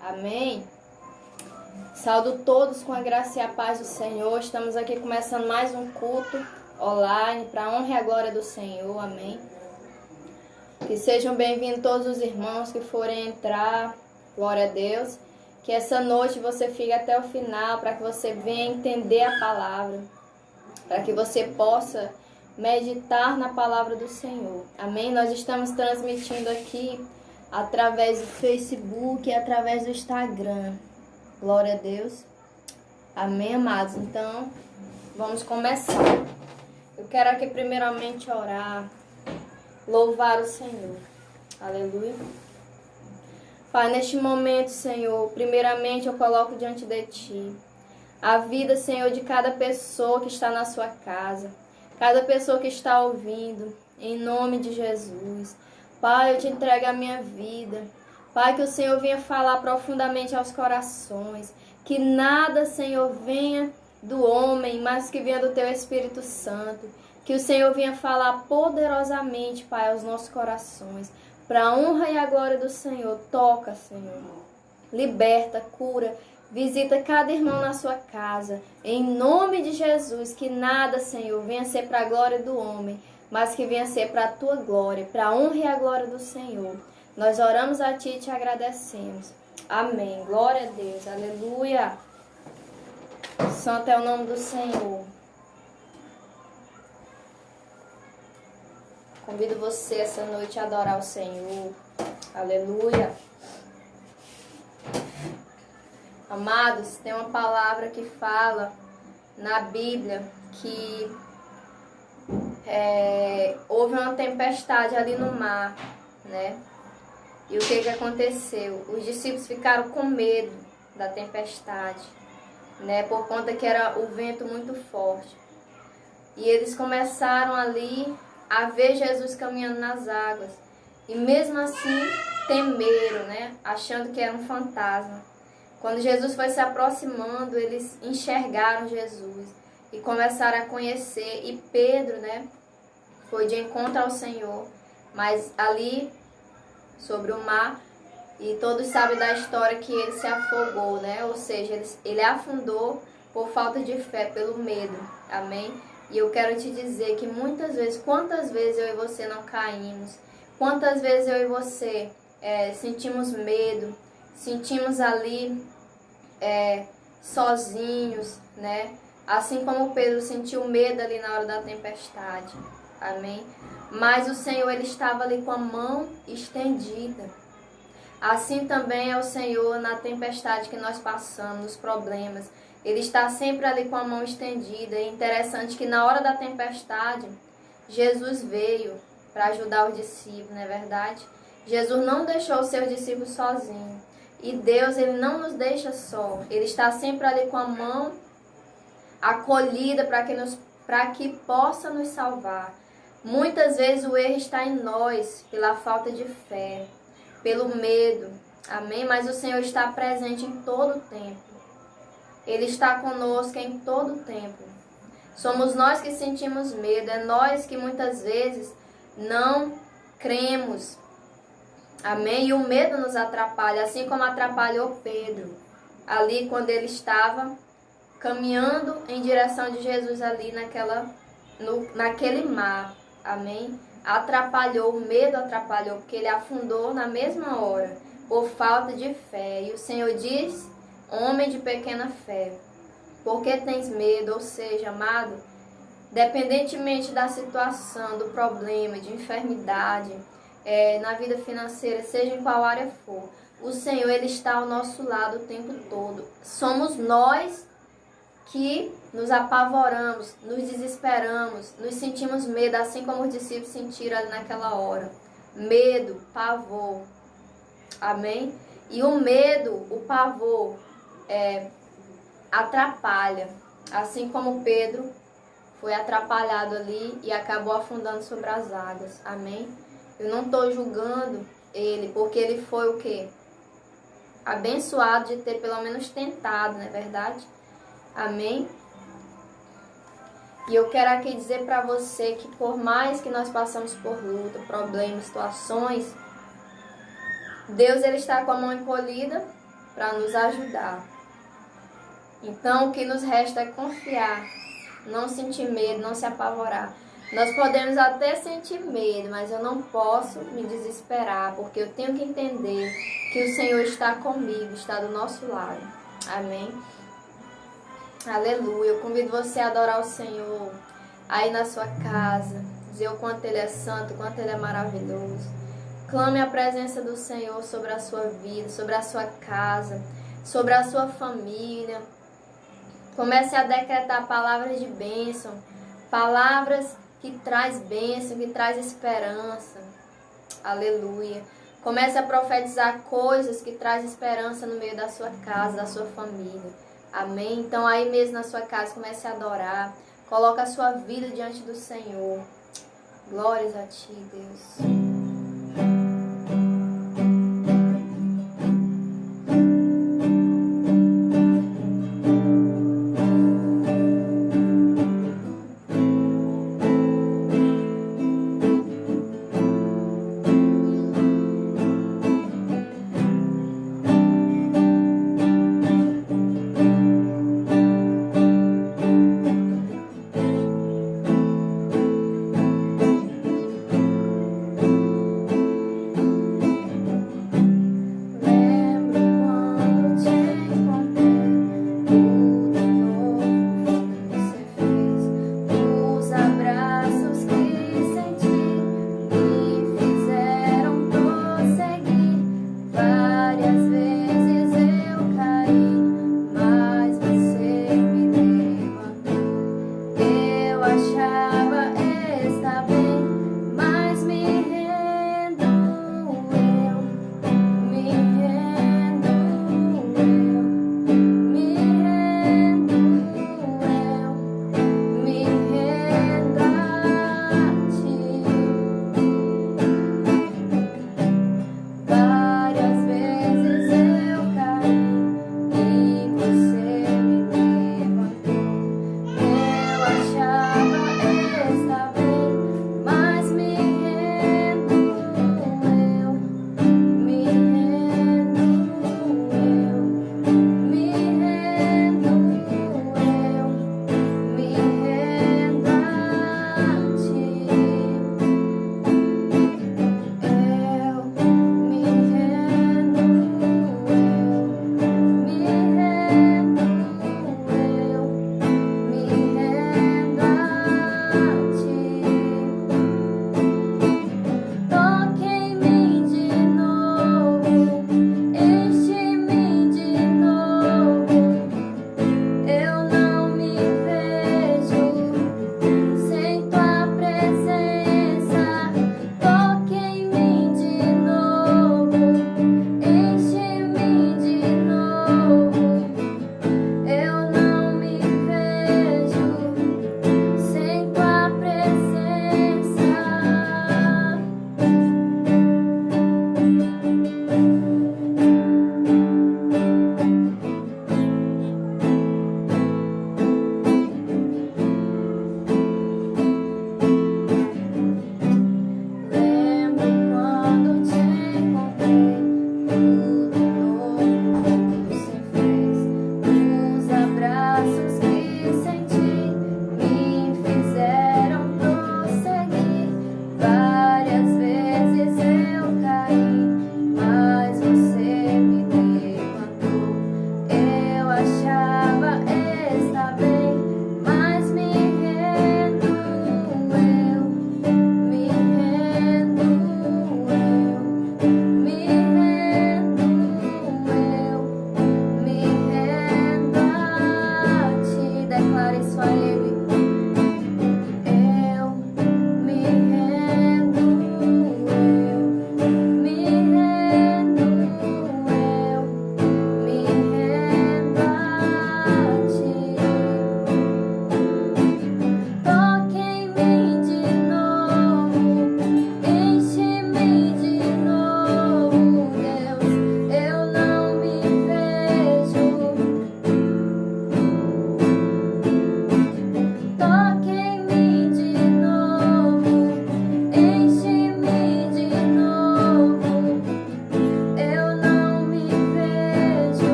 Amém? Saúdo todos com a graça e a paz do Senhor. Estamos aqui começando mais um culto online para a honra e a glória do Senhor. Amém? Que sejam bem-vindos todos os irmãos que forem entrar. Glória a Deus. Que essa noite você fique até o final para que você venha entender a palavra. Para que você possa meditar na palavra do Senhor. Amém? Nós estamos transmitindo aqui através do Facebook e através do Instagram. Glória a Deus. Amém, amados? Então, vamos começar. Eu quero aqui primeiramente orar, louvar o Senhor. Aleluia. Pai, neste momento, Senhor, primeiramente eu coloco diante de Ti a vida, Senhor, de cada pessoa que está na sua casa, cada pessoa que está ouvindo, em nome de Jesus. Pai, eu te entrego a minha vida. Pai, que o Senhor venha falar profundamente aos corações. Que nada, Senhor, venha do homem, mas que venha do Teu Espírito Santo. Que o Senhor venha falar poderosamente, Pai, aos nossos corações. Para a honra e a glória do Senhor. Toca, Senhor. Liberta, cura. Visita cada irmão na sua casa. Em nome de Jesus, que nada, Senhor, venha ser para a glória do homem, mas que venha ser para a Tua glória, para a honra e a glória do Senhor. Nós oramos a Ti e te agradecemos. Amém. Glória a Deus. Aleluia. Santo é o nome do Senhor. Convido você essa noite a adorar o Senhor. Aleluia. Amados, tem uma palavra que fala na Bíblia que houve uma tempestade ali no mar, né? E o que aconteceu? Os discípulos ficaram com medo da tempestade, né? Por conta que era o vento muito forte. E eles começaram ali a ver Jesus caminhando nas águas. E mesmo assim temeram, né? Achando que era um fantasma. Quando Jesus foi se aproximando, eles enxergaram Jesus e começaram a conhecer. E Pedro, né, foi de encontro ao Senhor, mas ali sobre o mar, e todos sabem da história que ele se afogou, né? Ou seja, ele afundou por falta de fé, pelo medo. Amém? E eu quero te dizer que muitas vezes, quantas vezes eu e você não caímos, quantas vezes eu e você sentimos medo, sentimos ali sozinhos, né? Assim como Pedro sentiu medo ali na hora da tempestade. Amém? Mas o Senhor, Ele estava ali com a mão estendida. Assim também é o Senhor na tempestade que nós passamos, nos problemas. Ele está sempre ali com a mão estendida. É interessante que na hora da tempestade, Jesus veio para ajudar os discípulos, não é verdade? Jesus não deixou os seus discípulos sozinhos. E Deus, Ele não nos deixa só. Ele está sempre ali com a mão acolhida para que possa nos salvar. Muitas vezes o erro está em nós, pela falta de fé, pelo medo. Amém? Mas o Senhor está presente em todo o tempo. Ele está conosco em todo o tempo. Somos nós que sentimos medo. É nós que muitas vezes não cremos. Amém? E o medo nos atrapalha, assim como atrapalhou Pedro, ali quando ele estava caminhando em direção de Jesus ali naquele mar. Amém? Atrapalhou, o medo atrapalhou, porque ele afundou na mesma hora, por falta de fé. E o Senhor diz, homem de pequena fé, por que tens medo? Ou seja, amado, independentemente da situação, do problema, de enfermidade, na vida financeira, seja em qual área for, o Senhor, Ele está ao nosso lado o tempo todo. Somos nós que nos apavoramos, nos desesperamos, nos sentimos medo, assim como os discípulos sentiram ali naquela hora. Medo, pavor. Amém? E o medo, o pavor, atrapalha. Assim como Pedro foi atrapalhado ali e acabou afundando sobre as águas. Amém? Eu não estou julgando ele, porque ele foi o quê? Abençoado de ter pelo menos tentado, não é verdade? Amém? E eu quero aqui dizer para você que por mais que nós passamos por luta, problemas, situações, Deus, Ele está com a mão encolhida para nos ajudar. Então, o que nos resta é confiar, não sentir medo, não se apavorar. Nós podemos até sentir medo, mas eu não posso me desesperar, porque eu tenho que entender que o Senhor está comigo, está do nosso lado. Amém? Aleluia. Eu convido você a adorar o Senhor aí na sua casa, dizer o quanto Ele é santo, o quanto Ele é maravilhoso. Clame a presença do Senhor sobre a sua vida, sobre a sua casa, sobre a sua família. Comece a decretar palavras de bênção, palavras que traz bênção, que traz esperança. Aleluia. Comece a profetizar coisas que traz esperança no meio da sua casa, da sua família. Amém? Então aí mesmo na sua casa, comece a adorar. Coloque a sua vida diante do Senhor. Glórias a Ti, Deus.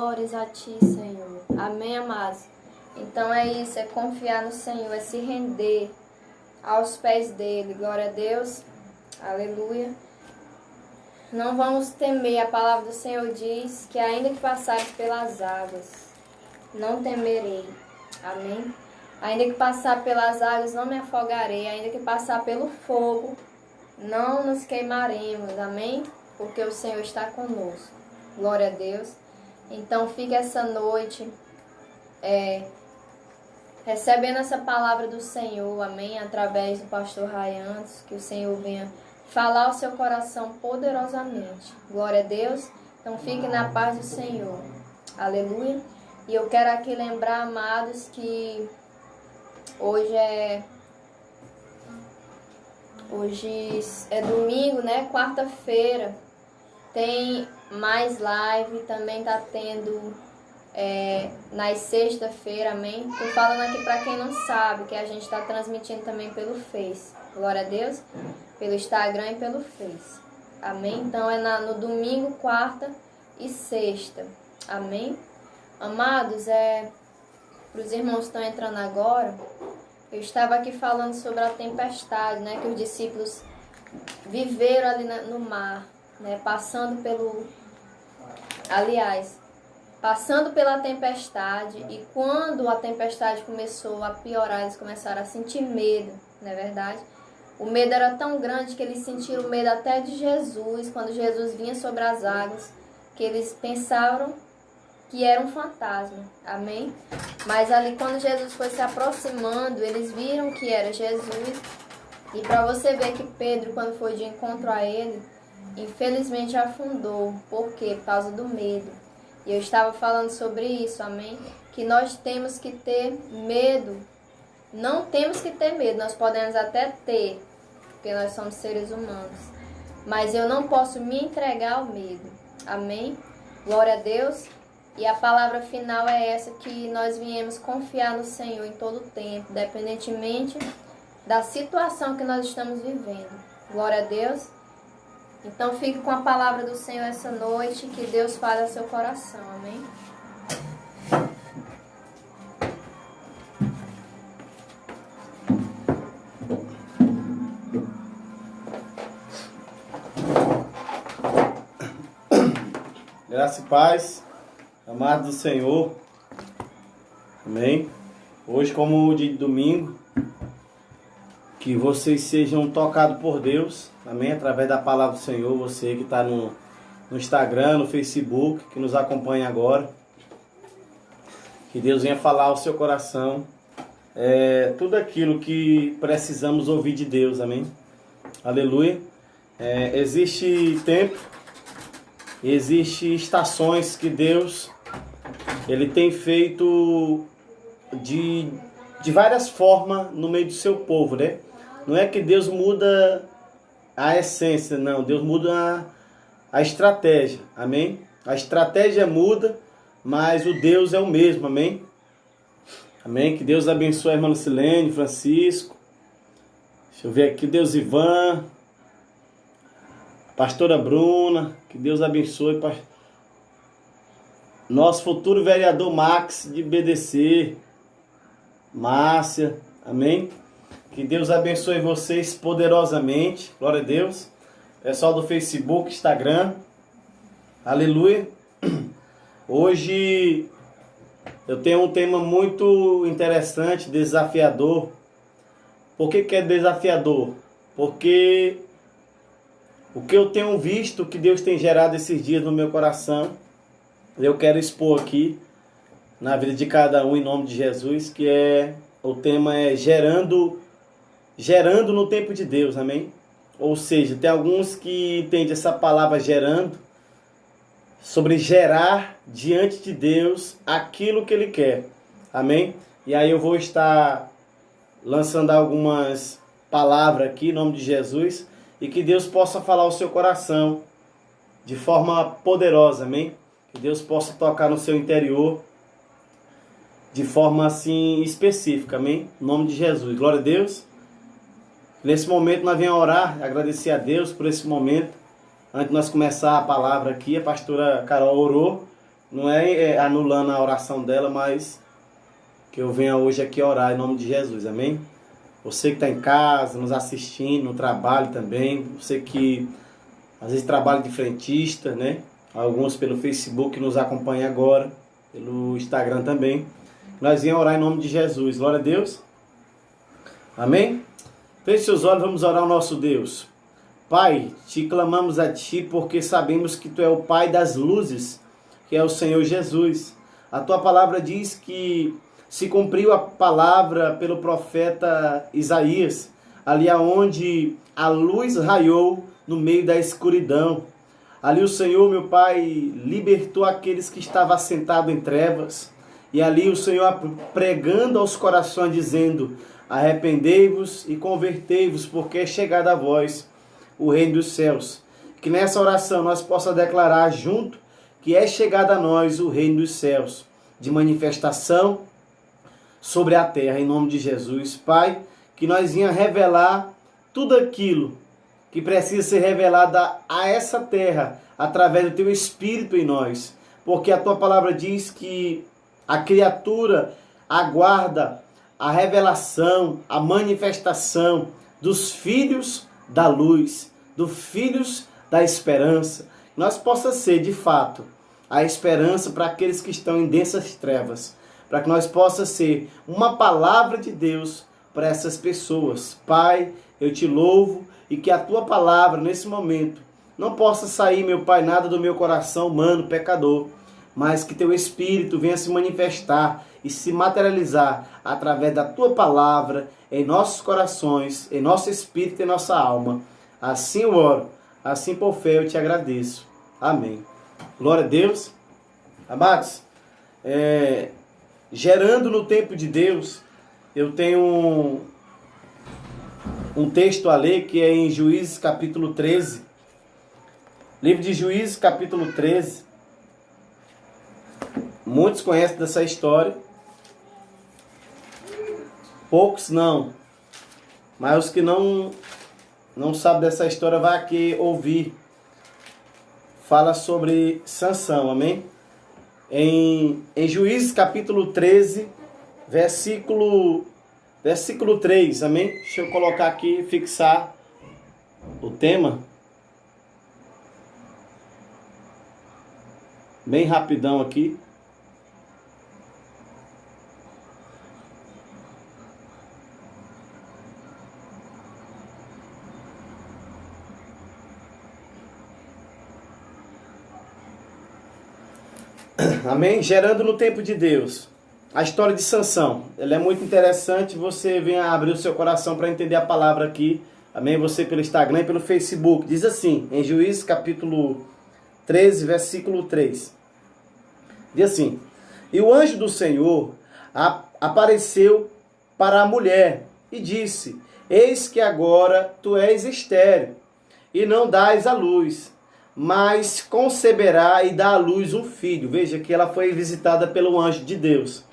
glórias a Ti, Senhor. Amém, amados? Então é isso, é confiar no Senhor, é se render aos pés dEle. Glória a Deus. Aleluia. Não vamos temer, a palavra do Senhor diz que ainda que passares pelas águas, não temerei. Amém? Ainda que passar pelas águas, não me afogarei. Ainda que passar pelo fogo, não nos queimaremos. Amém? Porque o Senhor está conosco. Glória a Deus. Então fique essa noite recebendo essa palavra do Senhor. Amém? Através do pastor Raiantos, que o Senhor venha falar ao seu coração poderosamente. Glória a Deus. Então fique na paz do Senhor. Aleluia. E eu quero aqui lembrar, amados, que hoje é domingo, né? Quarta-feira. Tem mais live. Também tá tendo nas sexta-feira, amém? Tô falando aqui para quem não sabe, que a gente está transmitindo também pelo Face. Glória a Deus. Pelo Instagram e pelo Face. Amém? Então é no domingo, quarta e sexta. Amém? Amados, para os irmãos que estão entrando agora, eu estava aqui falando sobre a tempestade, né? Que os discípulos viveram ali no mar, né? Passando pela tempestade. E quando a tempestade começou a piorar, eles começaram a sentir medo, não é verdade? O medo era tão grande que eles sentiram medo até de Jesus, quando Jesus vinha sobre as águas, que eles pensaram que era um fantasma, amém? Mas ali quando Jesus foi se aproximando, eles viram que era Jesus. E para você ver que Pedro, quando foi de encontro a ele, infelizmente afundou. Por quê? Por causa do medo. E eu estava falando sobre isso, amém? Que nós temos que ter medo. Não temos que ter medo, nós podemos até ter, porque nós somos seres humanos. Mas eu não posso me entregar ao medo, amém? Glória a Deus. E a palavra final é essa, que nós viemos confiar no Senhor em todo o tempo, independentemente da situação que nós estamos vivendo. Glória a Deus. Então fique com a palavra do Senhor essa noite, que Deus fale ao seu coração, amém? Graça e paz, amados do Senhor, amém? Hoje, como de domingo, que vocês sejam tocados por Deus, amém? Através da palavra do Senhor, você que está no Instagram, no Facebook, que nos acompanha agora, que Deus venha falar ao seu coração, tudo aquilo que precisamos ouvir de Deus, amém? Aleluia. Existe tempo, existe estações que Deus ele tem feito de várias formas no meio do seu povo, né? Não é que Deus muda a essência, não. Deus muda a estratégia, amém? A estratégia muda, mas o Deus é o mesmo, amém? Amém? Que Deus abençoe a irmã Lucilene, Francisco. Deixa eu ver aqui, Deus Ivan, pastora Bruna, que Deus abençoe. Nosso futuro vereador Max de BDC, Márcia, amém? Que Deus abençoe vocês poderosamente, glória a Deus. Pessoal do Facebook, Instagram, aleluia. Hoje eu tenho um tema muito interessante, desafiador. Por que é desafiador? Porque o que eu tenho visto, que Deus tem gerado esses dias no meu coração, eu quero expor aqui na vida de cada um em nome de Jesus, que o tema é gerando no tempo de Deus, amém? Ou seja, tem alguns que entendem essa palavra gerando sobre gerar diante de Deus aquilo que Ele quer, amém? E aí eu vou estar lançando algumas palavras aqui em nome de Jesus, e que Deus possa falar ao seu coração de forma poderosa, amém? Que Deus possa tocar no seu interior de forma assim específica, amém? Em nome de Jesus, glória a Deus. Nesse momento nós vamos orar, agradecer a Deus por esse momento. Antes de nós começar a palavra aqui, a pastora Carol orou não é anulando a oração dela, mas que eu venha hoje aqui orar em nome de Jesus, amém? Você que está em casa, nos assistindo, no trabalho também, você que às vezes trabalha de frentista, né? Alguns pelo Facebook nos acompanham agora, pelo Instagram também. Nós viemos orar em nome de Jesus, glória a Deus. Amém? Feche seus olhos, vamos orar ao nosso Deus. Pai, te clamamos a Ti porque sabemos que Tu é o Pai das luzes, que é o Senhor Jesus. A Tua palavra diz que se cumpriu a palavra pelo profeta Isaías, ali aonde a luz raiou no meio da escuridão. Ali o Senhor, meu Pai, libertou aqueles que estavam assentados em trevas. E ali o Senhor pregando aos corações, dizendo: arrependei-vos e convertei-vos, porque é chegada a vós o reino dos céus. Que nessa oração nós possamos declarar junto que é chegada a nós o reino dos céus, de manifestação sobre a terra, em nome de Jesus. Pai, que nós venha revelar tudo aquilo que precisa ser revelado a essa terra, através do Teu Espírito em nós. Porque a Tua palavra diz que a criatura aguarda a revelação, a manifestação dos filhos da luz, dos filhos da esperança. Nós possa ser, de fato, a esperança para aqueles que estão em densas trevas. Para que nós possa ser uma palavra de Deus para essas pessoas. Pai, eu Te louvo e que a Tua palavra, nesse momento, não possa sair, meu Pai, nada do meu coração humano, pecador, mas que Teu Espírito venha se manifestar e se materializar através da Tua palavra em nossos corações, em nosso espírito e em nossa alma. Assim eu oro, assim por fé eu Te agradeço. Amém. Glória a Deus. Amados, gerando no tempo de Deus, eu tenho um texto a ler que é em Juízes capítulo 13. Livro de Juízes capítulo 13. Muitos conhecem dessa história. Poucos não. Mas os que não sabem dessa história vai aqui ouvir. Fala sobre Sansão, amém? Em Juízes capítulo 13, versículo 3, amém? Deixa eu colocar aqui, fixar o tema. Bem rapidão aqui. Amém? Gerando no tempo de Deus. A história de Sansão. Ela é muito interessante. Você venha abrir o seu coração para entender a palavra aqui. Amém? Você pelo Instagram e pelo Facebook. Diz assim, em Juízes capítulo 13, versículo 3. Diz assim: e o anjo do Senhor apareceu para a mulher e disse: eis que agora tu és estéril e não dás à luz, mas conceberá e dá à luz um filho. Veja que ela foi visitada pelo anjo de Deus.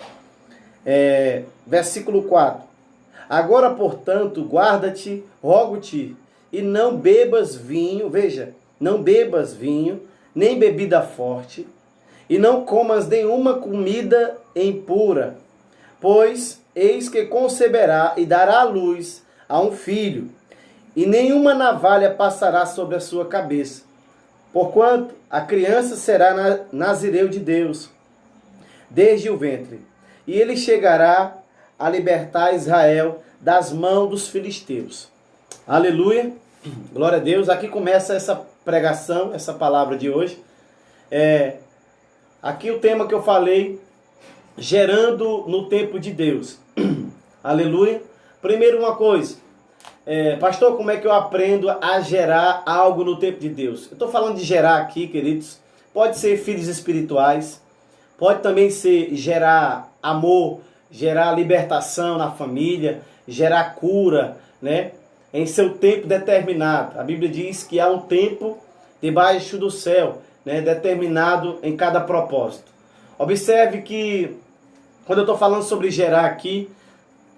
Versículo 4. Agora, portanto, guarda-te, rogo-te, e não bebas vinho, veja, não bebas vinho, nem bebida forte, e não comas nenhuma comida impura, pois eis que conceberá e dará à luz a um filho, e nenhuma navalha passará sobre a sua cabeça, porquanto a criança será nazireu de Deus, desde o ventre, e ele chegará a libertar Israel das mãos dos filisteus. Aleluia, glória a Deus. Aqui começa essa pregação, essa palavra de hoje. Aqui o tema que eu falei, gerando no tempo de Deus. Aleluia. Primeiro uma coisa, pastor, como é que eu aprendo a gerar algo no tempo de Deus? Eu estou falando de gerar aqui, queridos. Pode ser filhos espirituais, pode também ser gerar amor, gerar libertação na família, gerar cura, né? Em seu tempo determinado. A Bíblia diz que há um tempo debaixo do céu, né? Determinado em cada propósito. Observe que, quando eu estou falando sobre gerar aqui,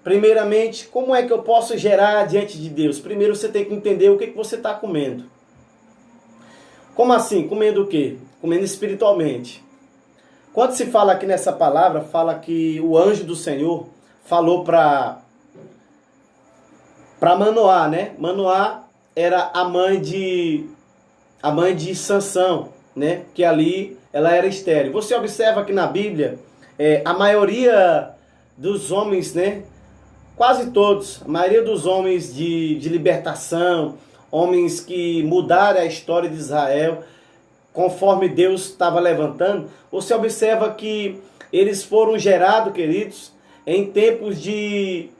primeiramente, como é que eu posso gerar diante de Deus? Primeiro você tem que entender o que você está comendo. Como assim? Comendo o quê? Comendo espiritualmente. Quando se fala aqui nessa palavra, fala que o anjo do Senhor falou para Manoá, né? Manoá era a mãe de Sansão, né? Que ali ela era estéril. Você observa que na Bíblia, a maioria dos homens, né? Quase todos, a maioria dos homens de libertação, homens que mudaram a história de Israel, conforme Deus estava levantando, você observa que eles foram gerados, queridos, em tempos de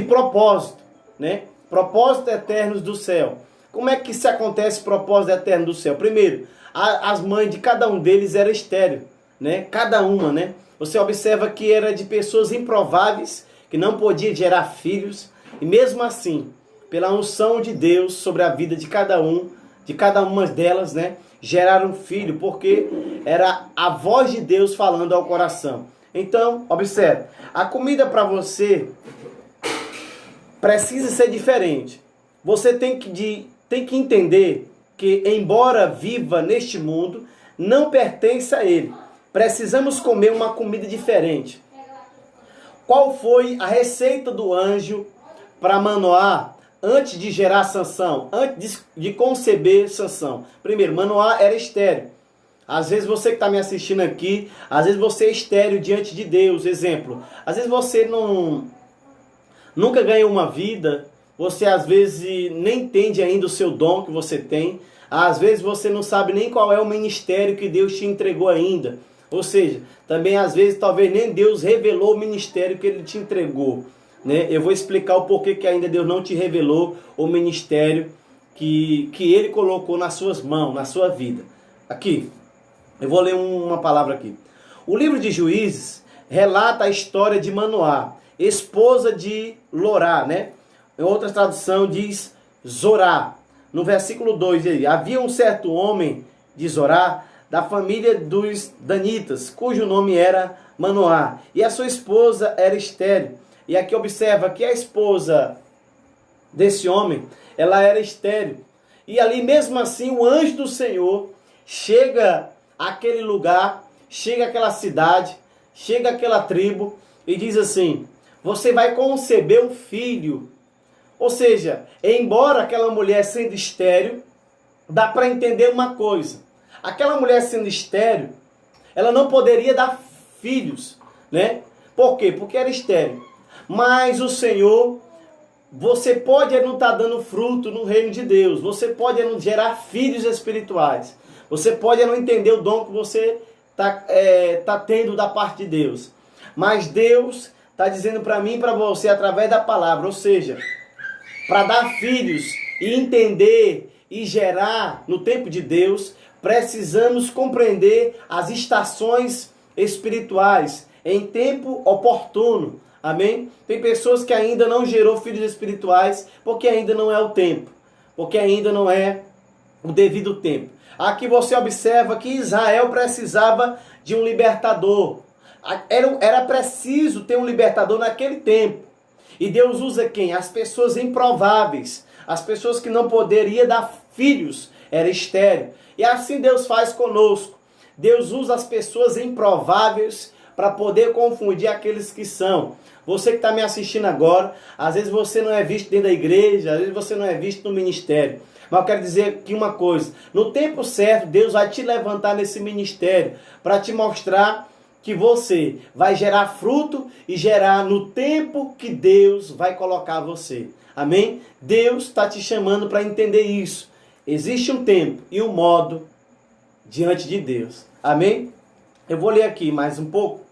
propósito, né? Propósitos eternos do céu. Como é que se acontece propósito eterno do céu? Primeiro, as mães de cada um deles eram estéril, né? Cada uma, né? Você observa que era de pessoas improváveis, que não podiam gerar filhos, e mesmo assim, pela unção de Deus sobre a vida de cada uma delas, né? Geraram filho, porque era a voz de Deus falando ao coração. Então, observe, a comida para você precisa ser diferente. Você tem que entender que, embora viva neste mundo, não pertence a ele. Precisamos comer uma comida diferente. Qual foi a receita do anjo para Manoá antes de gerar Sansão, antes de conceber Sansão? Primeiro, Manoá era estéril. Às vezes você que está me assistindo aqui, às vezes você é estéril diante de Deus. Exemplo, às vezes você nunca ganhou uma vida, você às vezes nem entende ainda o seu dom que você tem. Às vezes você não sabe nem qual é o ministério que Deus te entregou ainda. Ou seja, também às vezes talvez nem Deus revelou o ministério que Ele te entregou, né? Eu vou explicar o porquê que ainda Deus não te revelou o ministério que Ele colocou nas suas mãos, na sua vida. Aqui, eu vou ler uma palavra aqui. O livro de Juízes relata a história de Manoá, esposa de Lorá, né? Em outra tradução diz Zorá. No versículo 2 aí, havia um certo homem de Zorá, da família dos Danitas, cujo nome era Manoá, e a sua esposa era estéril. E aqui observa que a esposa desse homem, ela era estéril. E ali mesmo assim o anjo do Senhor chega àquele lugar, chega àquela cidade, chega àquela tribo e diz assim: você vai conceber um filho. Ou seja, embora aquela mulher sendo estéril, dá para entender uma coisa. Aquela mulher sendo estéril, ela não poderia dar filhos, né? Por quê? Porque era estéril. Mas o Senhor, você pode não estar dando fruto no reino de Deus. Você pode não gerar filhos espirituais. Você pode não entender o dom que você está tendo da parte de Deus. Mas Deus está dizendo para mim e para você através da palavra. Ou seja, para dar filhos e entender e gerar no tempo de Deus, precisamos compreender as estações espirituais em tempo oportuno. Amém? Tem pessoas que ainda não gerou filhos espirituais porque ainda não é o tempo, porque ainda não é o devido tempo. Aqui você observa que Israel precisava de um libertador. Era preciso ter um libertador naquele tempo. E Deus usa quem? As pessoas improváveis, as pessoas que não poderiam dar filhos, era estéril. E assim Deus faz conosco. Deus usa as pessoas improváveis para poder confundir aqueles que são. Você que está me assistindo agora, às vezes você não é visto dentro da igreja, às vezes você não é visto no ministério. Mas eu quero dizer aqui uma coisa. No tempo certo, Deus vai te levantar nesse ministério para te mostrar que você vai gerar fruto e gerar no tempo que Deus vai colocar você. Amém? Deus está te chamando para entender isso. Existe um tempo e um modo diante de Deus. Amém? Eu vou ler aqui mais um pouco.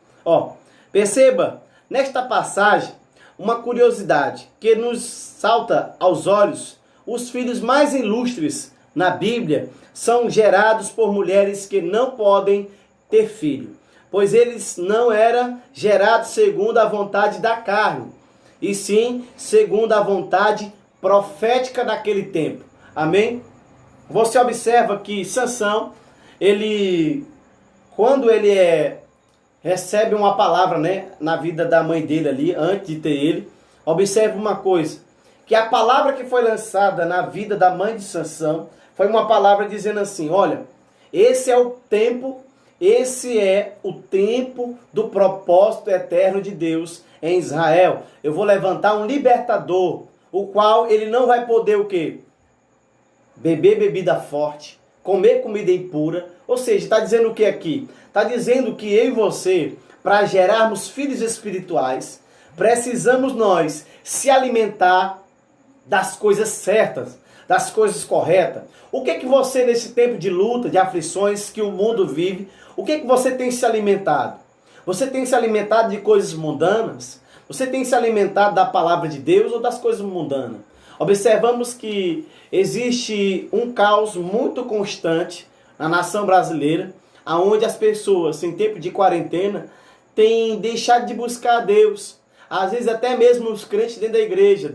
Perceba nesta passagem uma curiosidade que nos salta aos olhos. Os filhos mais ilustres na Bíblia são gerados por mulheres que não podem ter filho, pois eles não eram gerados segundo a vontade da carne, e sim segundo a vontade profética daquele tempo. Amém? Você observa que Sansão, quando ele recebe uma palavra, né, na vida da mãe dele ali, antes de ter ele, observe uma coisa, que a palavra que foi lançada na vida da mãe de Sansão foi uma palavra dizendo assim: olha, esse é o tempo Esse é o tempo do propósito eterno de Deus em Israel. Eu vou levantar um libertador, o qual ele não vai poder o quê? Beber bebida forte, comer comida impura. Ou seja, está dizendo o que aqui? Está dizendo que eu e você, para gerarmos filhos espirituais, precisamos nós se alimentar das coisas certas, das coisas corretas. O que você, nesse tempo de luta, de aflições que o mundo vive, o que você tem se alimentado? Você tem se alimentado de coisas mundanas? Você tem se alimentado da palavra de Deus ou das coisas mundanas? Observamos que existe um caos muito constante na nação brasileira, onde as pessoas, em tempo de quarentena, têm deixado de buscar a Deus. Às vezes até mesmo os crentes dentro da igreja,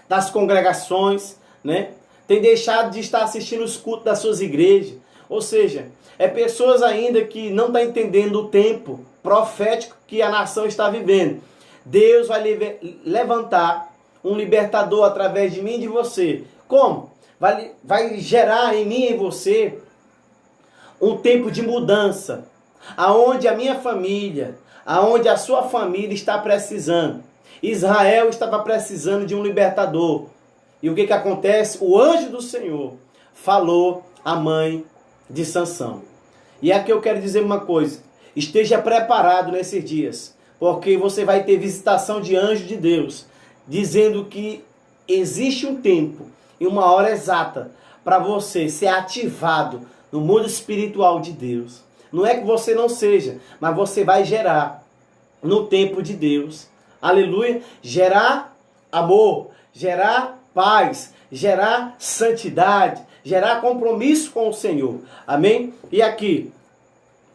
das congregações, né? Tem deixado de estar assistindo os cultos das suas igrejas. Ou seja, é pessoas ainda que não estão entendendo o tempo profético que a nação está vivendo. Deus vai levantar um libertador através de mim e de você. Como? Vai gerar em mim e em você um tempo de mudança, aonde a minha família, aonde a sua família está precisando. Israel estava precisando de um libertador. E o que acontece? O anjo do Senhor falou à mãe de Sansão. E aqui eu quero dizer uma coisa. Esteja preparado nesses dias, porque você vai ter visitação de anjo de Deus, dizendo que existe um tempo e uma hora exata para você ser ativado no mundo espiritual de Deus. Não é que você não seja, mas você vai gerar no tempo de Deus. Aleluia. Gerar amor, gerar paz, gerar santidade, gerar compromisso com o Senhor. Amém? E aqui,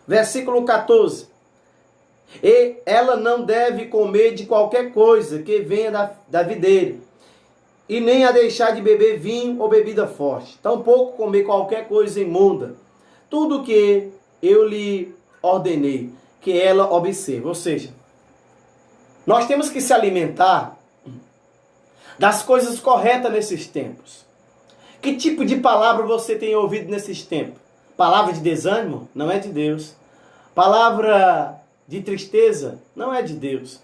versículo 14. E ela não deve comer de qualquer coisa que venha da videira, e nem a deixar de beber vinho ou bebida forte, tampouco comer qualquer coisa imunda. Tudo que eu lhe ordenei, que ela observe. Ou seja, nós temos que se alimentar das coisas corretas nesses tempos. Que tipo de palavra você tem ouvido nesses tempos? Palavra de desânimo? Não é de Deus. Palavra de tristeza? Não é de Deus.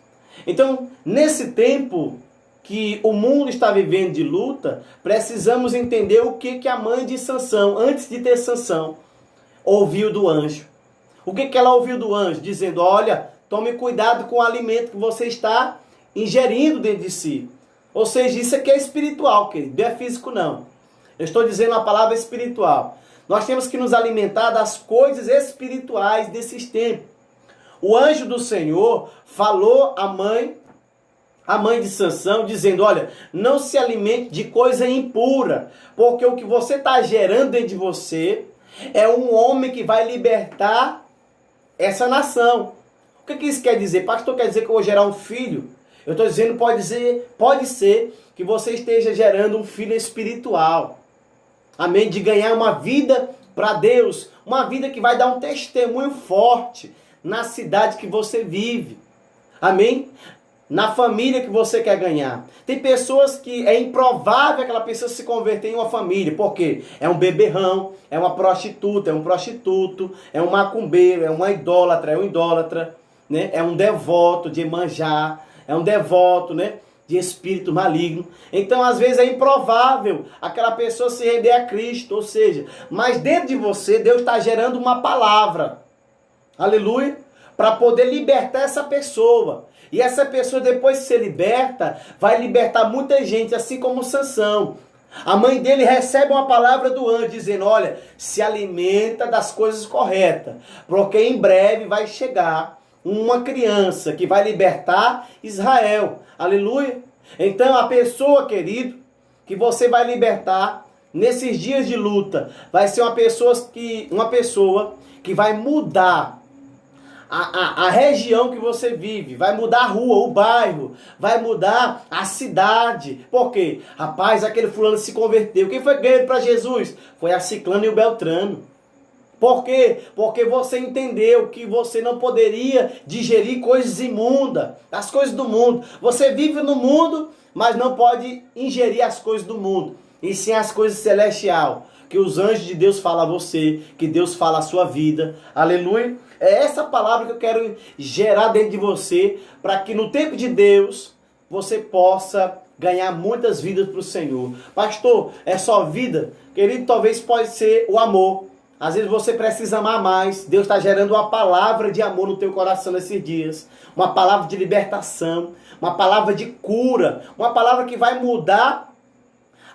Então, nesse tempo que o mundo está vivendo de luta, precisamos entender o que a mãe de Sansão, antes de ter Sansão, ouviu do anjo. O que ela ouviu do anjo? Dizendo, olha, tome cuidado com o alimento que você está ingerindo dentro de si. Ou seja, isso aqui é espiritual, querido, não é físico não. Eu estou dizendo a palavra espiritual. Nós temos que nos alimentar das coisas espirituais desses tempos. O anjo do Senhor falou à mãe de Sansão, dizendo, olha, não se alimente de coisa impura, porque o que você está gerando dentro de você é um homem que vai libertar essa nação. O que isso quer dizer? Pastor, quer dizer que eu vou gerar um filho? Eu estou dizendo, pode ser que você esteja gerando um filho espiritual. Amém? De ganhar uma vida para Deus, uma vida que vai dar um testemunho forte na cidade que você vive. Amém? Na família que você quer ganhar. Tem pessoas que é improvável aquela pessoa se converter em uma família. Por quê? É um beberrão, é uma prostituta, é um prostituto, é um macumbeiro, é uma idólatra, é um idólatra, né? É um devoto de Iemanjá, é um devoto, né, de espírito maligno. Então, às vezes, é improvável aquela pessoa se render a Cristo. Ou seja, mas dentro de você, Deus está gerando uma palavra. Aleluia. Para poder libertar essa pessoa. E essa pessoa, depois que se liberta, vai libertar muita gente, assim como Sansão. A mãe dele recebe uma palavra do anjo, dizendo, olha, se alimenta das coisas corretas, porque em breve vai chegar uma criança que vai libertar Israel. Aleluia. Então a pessoa, querido, que você vai libertar nesses dias de luta, vai ser uma pessoa que vai mudar a região que você vive, vai mudar a rua, o bairro, vai mudar a cidade. Por quê? Rapaz, aquele fulano se converteu. Quem foi que ganhou para Jesus? Foi a Ciclano e o Beltrano. Por quê? Porque você entendeu que você não poderia digerir coisas imundas, as coisas do mundo. Você vive no mundo, mas não pode ingerir as coisas do mundo, e sim as coisas celestiais. que os anjos de Deus falam a você, que Deus fala a sua vida. Aleluia. É essa palavra que eu quero gerar dentro de você, para que no tempo de Deus você possa ganhar muitas vidas para o Senhor. Pastor, é só vida? Querido, talvez pode ser o amor. Às vezes você precisa amar mais. Deus está gerando uma palavra de amor no teu coração nesses dias. Uma palavra de libertação. Uma palavra de cura. Uma palavra que vai mudar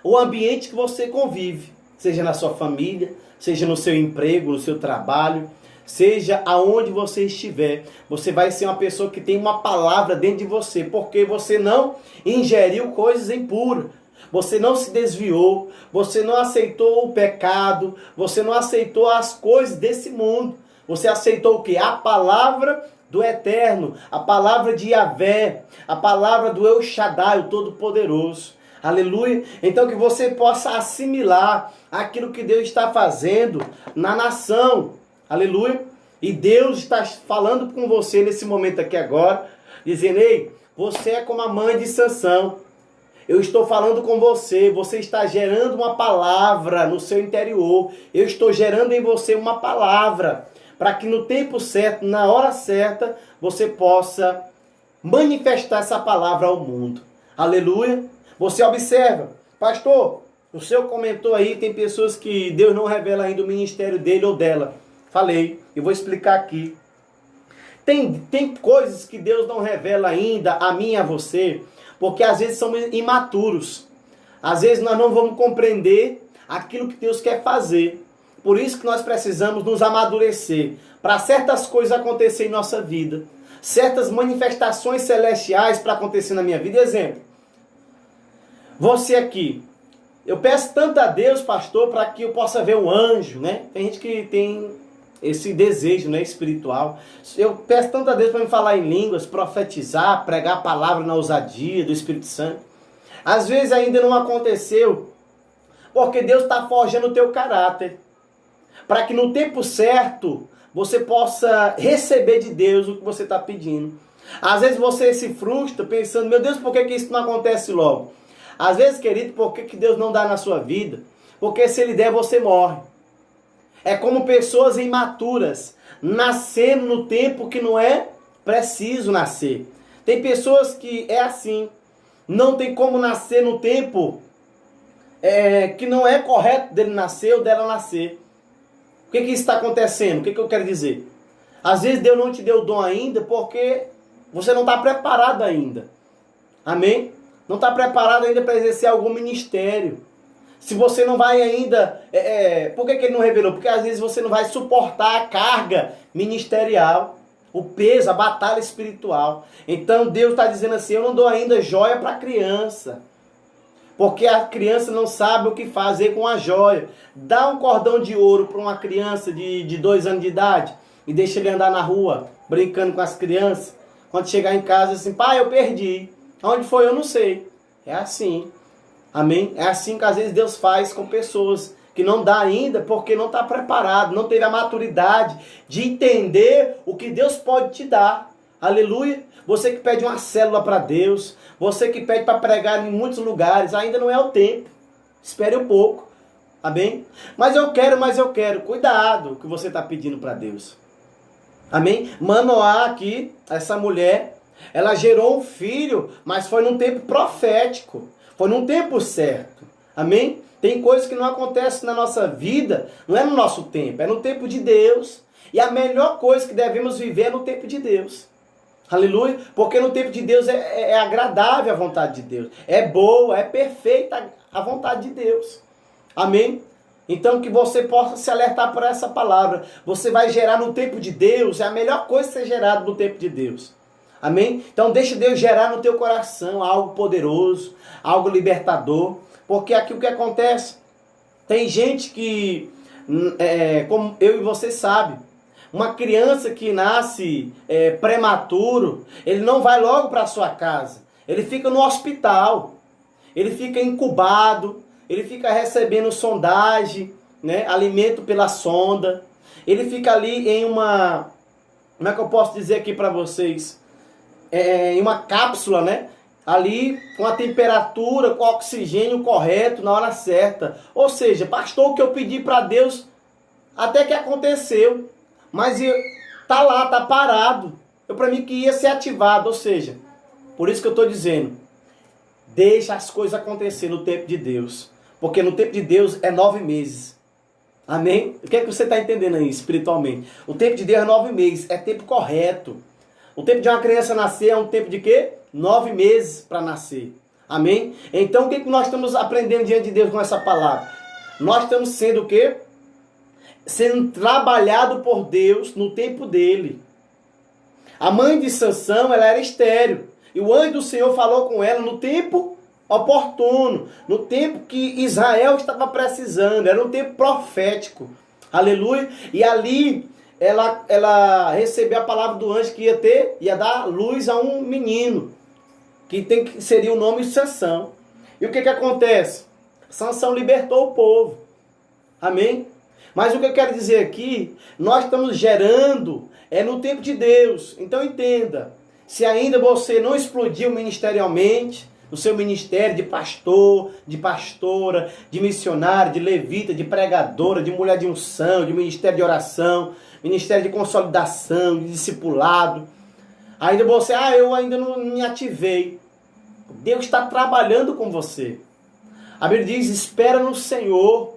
o ambiente que você convive. Seja na sua família, seja no seu emprego, no seu trabalho. Seja aonde você estiver, você vai ser uma pessoa que tem uma palavra dentro de você, porque você não ingeriu coisas impuras, você não se desviou, você não aceitou o pecado, você não aceitou as coisas desse mundo, você aceitou o que? A palavra do Eterno, a palavra de Yahvé, a palavra do El Shaddai, o Todo-Poderoso. Aleluia. Então que você possa assimilar aquilo que Deus está fazendo na nação. Aleluia. E Deus está falando com você nesse momento aqui agora, dizendo: ei, você é como a mãe de Sansão. Eu estou falando com você, você está gerando uma palavra no seu interior. Eu estou gerando em você uma palavra, para que no tempo certo, na hora certa, você possa manifestar essa palavra ao mundo. Aleluia. Você observa, pastor, o senhor comentou aí, tem pessoas que Deus não revela ainda o ministério dele ou dela. Falei, eu vou explicar aqui. Tem coisas que Deus não revela ainda a mim e a você, porque às vezes somos imaturos. Às vezes nós não vamos compreender aquilo que Deus quer fazer. Por isso que nós precisamos nos amadurecer, para certas coisas acontecerem em nossa vida. Certas manifestações celestiais para acontecer na minha vida. Exemplo, você aqui. Eu peço tanto a Deus, pastor, para que eu possa ver um anjo, né? Tem gente que tem esse desejo, né, espiritual. Eu peço tanto a Deus para me falar em línguas, profetizar, pregar a palavra na ousadia do Espírito Santo. Às vezes ainda não aconteceu, porque Deus está forjando o teu caráter, para que no tempo certo você possa receber de Deus o que você está pedindo. Às vezes você se frustra pensando: meu Deus, por que isso não acontece logo? Às vezes, querido, por que Deus não dá na sua vida? Porque se Ele der, você morre. É como pessoas imaturas, nascendo no tempo que não é preciso nascer. Tem pessoas que é assim, não tem como nascer no tempo que não é correto dele nascer ou dela nascer. O que isso está acontecendo? O que eu quero dizer? Às vezes Deus não te deu o dom ainda porque você não está preparado ainda. Amém? Não está preparado ainda para exercer algum ministério. Se você não vai ainda... por que Ele não revelou? Porque às vezes você não vai suportar a carga ministerial, o peso, a batalha espiritual. Então Deus está dizendo assim: eu não dou ainda joia para a criança, porque a criança não sabe o que fazer com a joia. Dá um cordão de ouro para uma criança de 2 anos de idade e deixa ele andar na rua, brincando com as crianças. Quando chegar em casa, assim: pai, eu perdi. Onde foi? Eu não sei. É assim. Amém? É assim que às vezes Deus faz com pessoas que não dá ainda porque não está preparado, não teve a maturidade de entender o que Deus pode te dar. Aleluia! Você que pede uma célula para Deus, você que pede para pregar em muitos lugares, ainda não é o tempo. Espere um pouco. Amém? Mas eu quero. Cuidado com o que você está pedindo para Deus. Amém? Manoá aqui, essa mulher, ela gerou um filho, mas foi num tempo profético. Foi num tempo certo. Amém? Tem coisas que não acontecem na nossa vida, não é no nosso tempo, é no tempo de Deus. E a melhor coisa que devemos viver é no tempo de Deus. Aleluia? Porque no tempo de Deus é agradável a vontade de Deus. É boa, é perfeita a vontade de Deus. Amém? Então que você possa se alertar por essa palavra. Você vai gerar no tempo de Deus, é a melhor coisa ser gerado no tempo de Deus. Amém? Então deixa Deus gerar no teu coração algo poderoso, algo libertador. Porque aqui o que acontece? Tem gente que, como eu e você sabe, uma criança que nasce prematuro, ele não vai logo para sua casa. Ele fica no hospital, ele fica incubado, ele fica recebendo sondagem, né, alimento pela sonda. Ele fica ali em como é que eu posso dizer aqui para vocês? Em uma cápsula, né? ali com a temperatura, com o oxigênio correto, na hora certa. Ou seja, pastor, o que eu pedi para Deus até que aconteceu, mas tá lá, tá parado. Eu para mim que ia ser ativado, ou seja, por isso que eu estou dizendo, deixa as coisas acontecer no tempo de Deus, porque no tempo de Deus é 9 meses. Amém? O que é que você está entendendo aí espiritualmente? O tempo de Deus é 9 meses, é tempo correto. O tempo de uma criança nascer é um tempo de quê? 9 meses para nascer. Amém? Então o que nós estamos aprendendo diante de Deus com essa palavra? Nós estamos sendo o quê? Sendo trabalhado por Deus no tempo dele. A mãe de Sansão, ela era estéril. E o anjo do Senhor falou com ela no tempo oportuno, no tempo que Israel estava precisando. Era um tempo profético. Aleluia. E ali ela recebeu a palavra do anjo que ia dar luz a um menino, que seria o nome de Sansão. E o que acontece? Sansão libertou o povo. Amém? Mas o que eu quero dizer aqui, nós estamos gerando no tempo de Deus. Então entenda, se ainda você não explodiu ministerialmente, no seu ministério de pastor, de pastora, de missionário, de levita, de pregadora, de mulher de unção, de ministério de oração, ministério de consolidação, de discipulado, ainda você, eu ainda não me ativei. Deus está trabalhando com você. A Bíblia diz, espera no Senhor,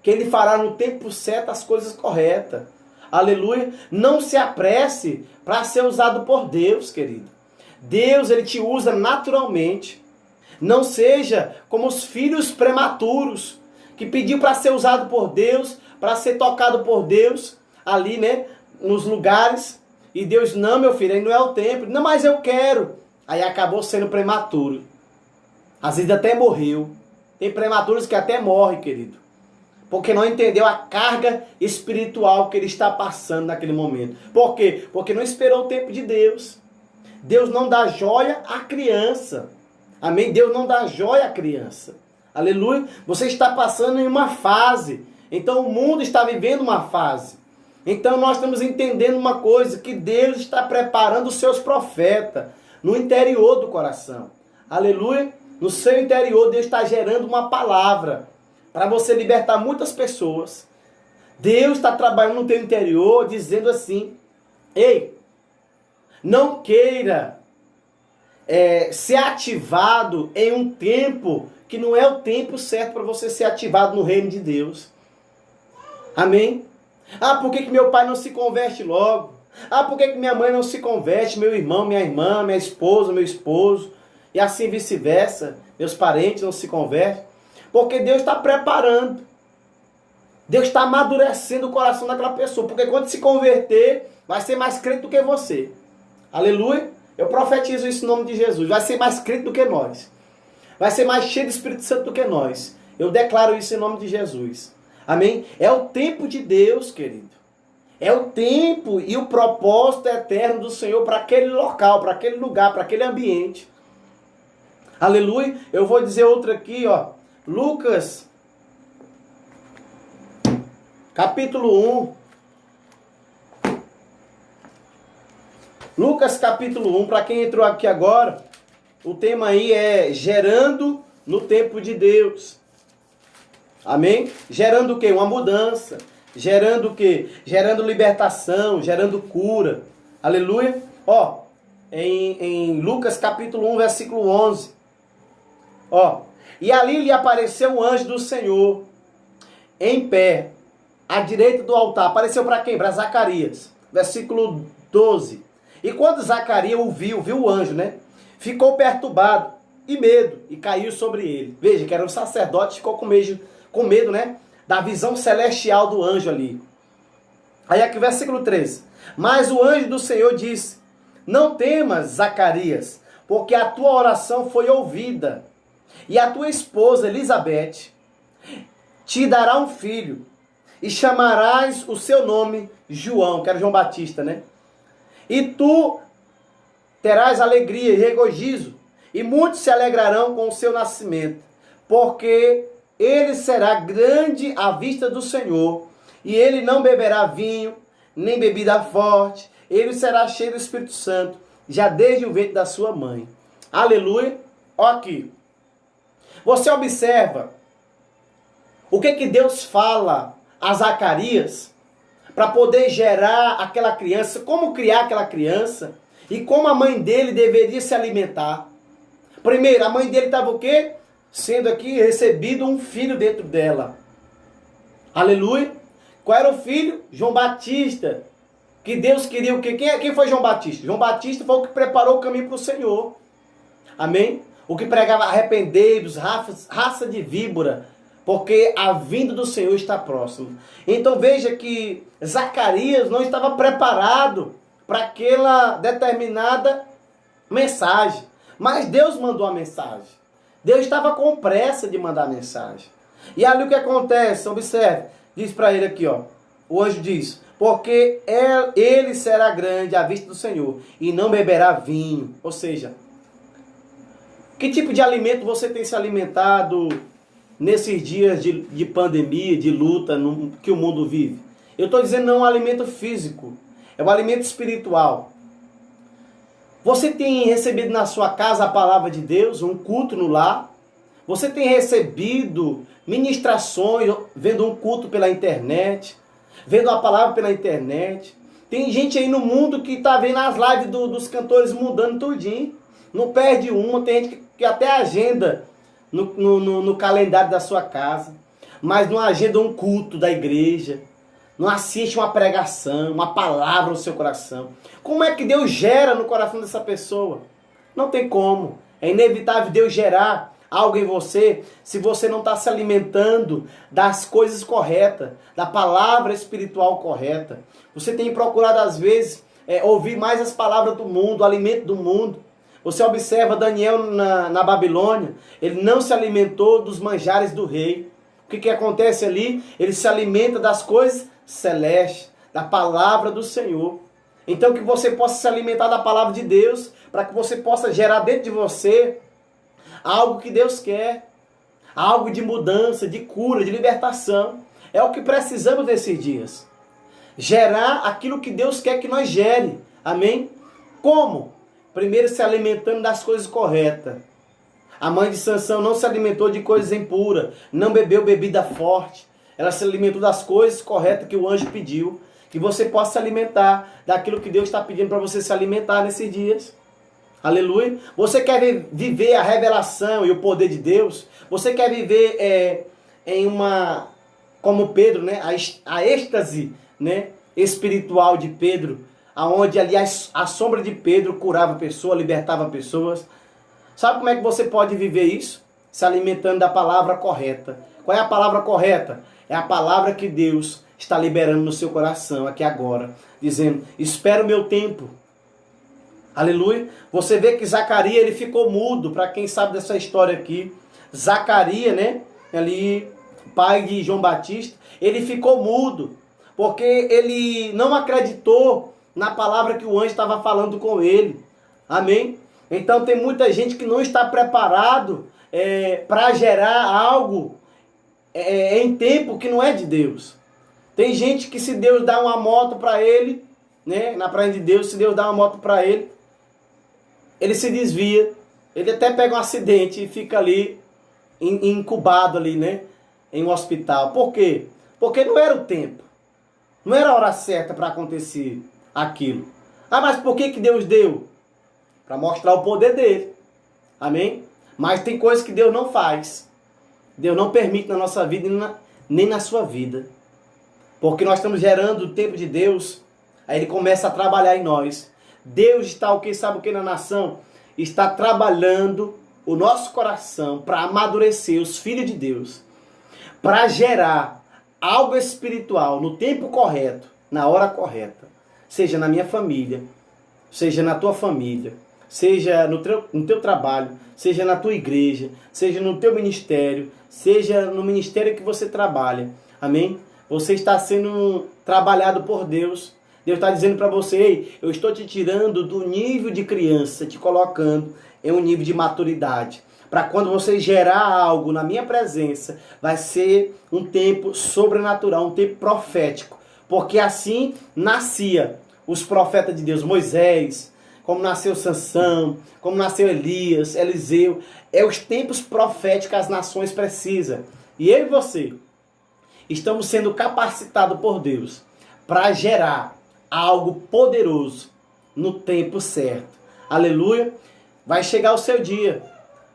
que Ele fará no tempo certo as coisas corretas. Aleluia. Não se apresse para ser usado por Deus, querido. Deus, Ele te usa naturalmente. Não seja como os filhos prematuros, que pediu para ser usado por Deus, para ser tocado por Deus, ali, né, nos lugares. E Deus, não, meu filho, aí não é o tempo. Não, mas eu quero. Aí acabou sendo prematuro. Às vezes até morreu. Tem prematuros que até morrem, querido. Porque não entendeu a carga espiritual que ele está passando naquele momento. Por quê? Porque não esperou o tempo de Deus. Deus não dá joia à criança. Amém? Deus não dá joia à criança. Aleluia. Você está passando em uma fase. Então o mundo está vivendo uma fase. Então nós estamos entendendo uma coisa, que Deus está preparando os seus profetas no interior do coração. Aleluia. No seu interior Deus está gerando uma palavra para você libertar muitas pessoas. Deus está trabalhando no teu interior dizendo assim, ei, não queira ser ativado em um tempo que não é o tempo certo para você ser ativado no reino de Deus. Amém? Por que meu pai não se converte logo? Por que minha mãe não se converte? Meu irmão, minha irmã, minha esposa, meu esposo, e assim vice-versa, meus parentes não se convertem? Porque Deus está preparando. Deus está amadurecendo o coração daquela pessoa. Porque quando se converter, vai ser mais crente do que você. Aleluia. Eu profetizo isso em nome de Jesus. Vai ser mais crente do que nós. Vai ser mais cheio do Espírito Santo do que nós. Eu declaro isso em nome de Jesus. Amém? É o tempo de Deus, querido. É o tempo e o propósito eterno do Senhor para aquele local, para aquele lugar, para aquele ambiente. Aleluia. Eu vou dizer outra aqui, ó. Lucas, capítulo 1. Lucas, capítulo 1. Para quem entrou aqui agora, o tema aí é gerando no tempo de Deus. Amém? Gerando o quê? Uma mudança. Gerando o quê? Gerando libertação, gerando cura. Aleluia. Ó, em Lucas, capítulo 1, versículo 11. Ó. E ali lhe apareceu um anjo do Senhor, em pé, à direita do altar. Apareceu para quem? Para Zacarias. Versículo 12. E quando Zacarias viu o anjo, né? Ficou perturbado e medo, e caiu sobre ele. Veja, que era um sacerdote, ficou com medo, né? Da visão celestial do anjo ali. Aí aqui, versículo 13. Mas o anjo do Senhor disse, não temas, Zacarias, porque a tua oração foi ouvida. E a tua esposa, Elizabeth, te dará um filho, e chamarás o seu nome João, que era João Batista, né? E tu terás alegria e regozijo, e muitos se alegrarão com o seu nascimento, porque ele será grande à vista do Senhor, e ele não beberá vinho, nem bebida forte, ele será cheio do Espírito Santo, já desde o ventre da sua mãe. Aleluia. Ó aqui. Você observa o que Deus fala a Zacarias para poder gerar aquela criança, como criar aquela criança e como a mãe dele deveria se alimentar. Primeiro, a mãe dele estava o quê? Sendo aqui recebido um filho dentro dela. Aleluia. Qual era o filho? João Batista. Que Deus queria o quê? Quem foi João Batista? João Batista foi o que preparou o caminho para o Senhor. Amém? O que pregava arrependei-vos, raça de víbora, porque a vinda do Senhor está próxima. Então veja que Zacarias não estava preparado para aquela determinada mensagem. Mas Deus mandou a mensagem. Deus estava com pressa de mandar a mensagem. E ali o que acontece? Observe. Diz para ele aqui, ó. O anjo diz: porque ele será grande à vista do Senhor e não beberá vinho. Ou seja, que tipo de alimento você tem se alimentado nesses dias de pandemia, de luta que o mundo vive? Eu estou dizendo não é um alimento físico, é um alimento espiritual. Você tem recebido na sua casa a palavra de Deus, um culto no lar? Você tem recebido ministrações, vendo um culto pela internet, vendo a palavra pela internet? Tem gente aí no mundo que está vendo as lives dos cantores mudando tudinho. Não perde uma, tem gente que até agenda no calendário da sua casa, mas não agenda um culto da igreja, não assiste uma pregação, uma palavra no seu coração. Como é que Deus gera no coração dessa pessoa? Não tem como. É inevitável Deus gerar algo em você se você não está se alimentando das coisas corretas, da palavra espiritual correta. Você tem procurado às vezes ouvir mais as palavras do mundo, o alimento do mundo. Você observa Daniel na Babilônia, ele não se alimentou dos manjares do rei. O que acontece ali? Ele se alimenta das coisas celestes, da palavra do Senhor. Então que você possa se alimentar da palavra de Deus, para que você possa gerar dentro de você algo que Deus quer, algo de mudança, de cura, de libertação. É o que precisamos nesses dias. Gerar aquilo que Deus quer que nós gere. Amém? Como? Primeiro se alimentando das coisas corretas. A mãe de Sansão não se alimentou de coisas impuras, não bebeu bebida forte. Ela se alimentou das coisas corretas que o anjo pediu. Que você possa se alimentar daquilo que Deus está pedindo para você se alimentar nesses dias. Aleluia. Você quer viver a revelação e o poder de Deus? Você quer viver em uma, como Pedro, né? A êxtase, né? Espiritual de Pedro, aonde ali a sombra de Pedro curava pessoas, libertava pessoas. Sabe como é que você pode viver isso? Se alimentando da palavra correta. Qual é a palavra correta? É a palavra que Deus está liberando no seu coração aqui agora, dizendo: espera o meu tempo. Aleluia. Você vê que Zacarias, ele ficou mudo. Para quem sabe dessa história aqui, Zacarias, né, ali, pai de João Batista, ele ficou mudo, porque ele não acreditou na palavra que o anjo estava falando com ele. Amém? Então tem muita gente que não está preparado para gerar algo em tempo que não é de Deus. Tem gente que, se Deus dá uma moto para ele, né, na praia de Deus, se Deus dá uma moto para ele, ele se desvia, ele até pega um acidente e fica ali incubado ali, né, em um hospital. Por quê? Porque não era o tempo, não era a hora certa para acontecer aquilo. Ah, mas por que Deus deu? Para mostrar o poder dele. Amém? Mas tem coisas que Deus não faz. Deus não permite na nossa vida nem na sua vida. Porque nós estamos gerando o tempo de Deus, aí ele começa a trabalhar em nós. Deus está o que? Sabe o que na nação? Está trabalhando o nosso coração para amadurecer os filhos de Deus. Para gerar algo espiritual no tempo correto, na hora correta. Seja na minha família, seja na tua família, seja no teu trabalho, seja na tua igreja, seja no teu ministério, seja no ministério que você trabalha. Amém? Você está sendo trabalhado por Deus. Deus está dizendo para você: ei, eu estou te tirando do nível de criança, te colocando em um nível de maturidade. Para quando você gerar algo na minha presença, vai ser um tempo sobrenatural, um tempo profético. Porque assim nascia os profetas de Deus, Moisés, como nasceu Sansão, como nasceu Elias, Eliseu. É os tempos proféticos que as nações precisam. E eu e você estamos sendo capacitados por Deus para gerar algo poderoso no tempo certo. Aleluia. Vai chegar o seu dia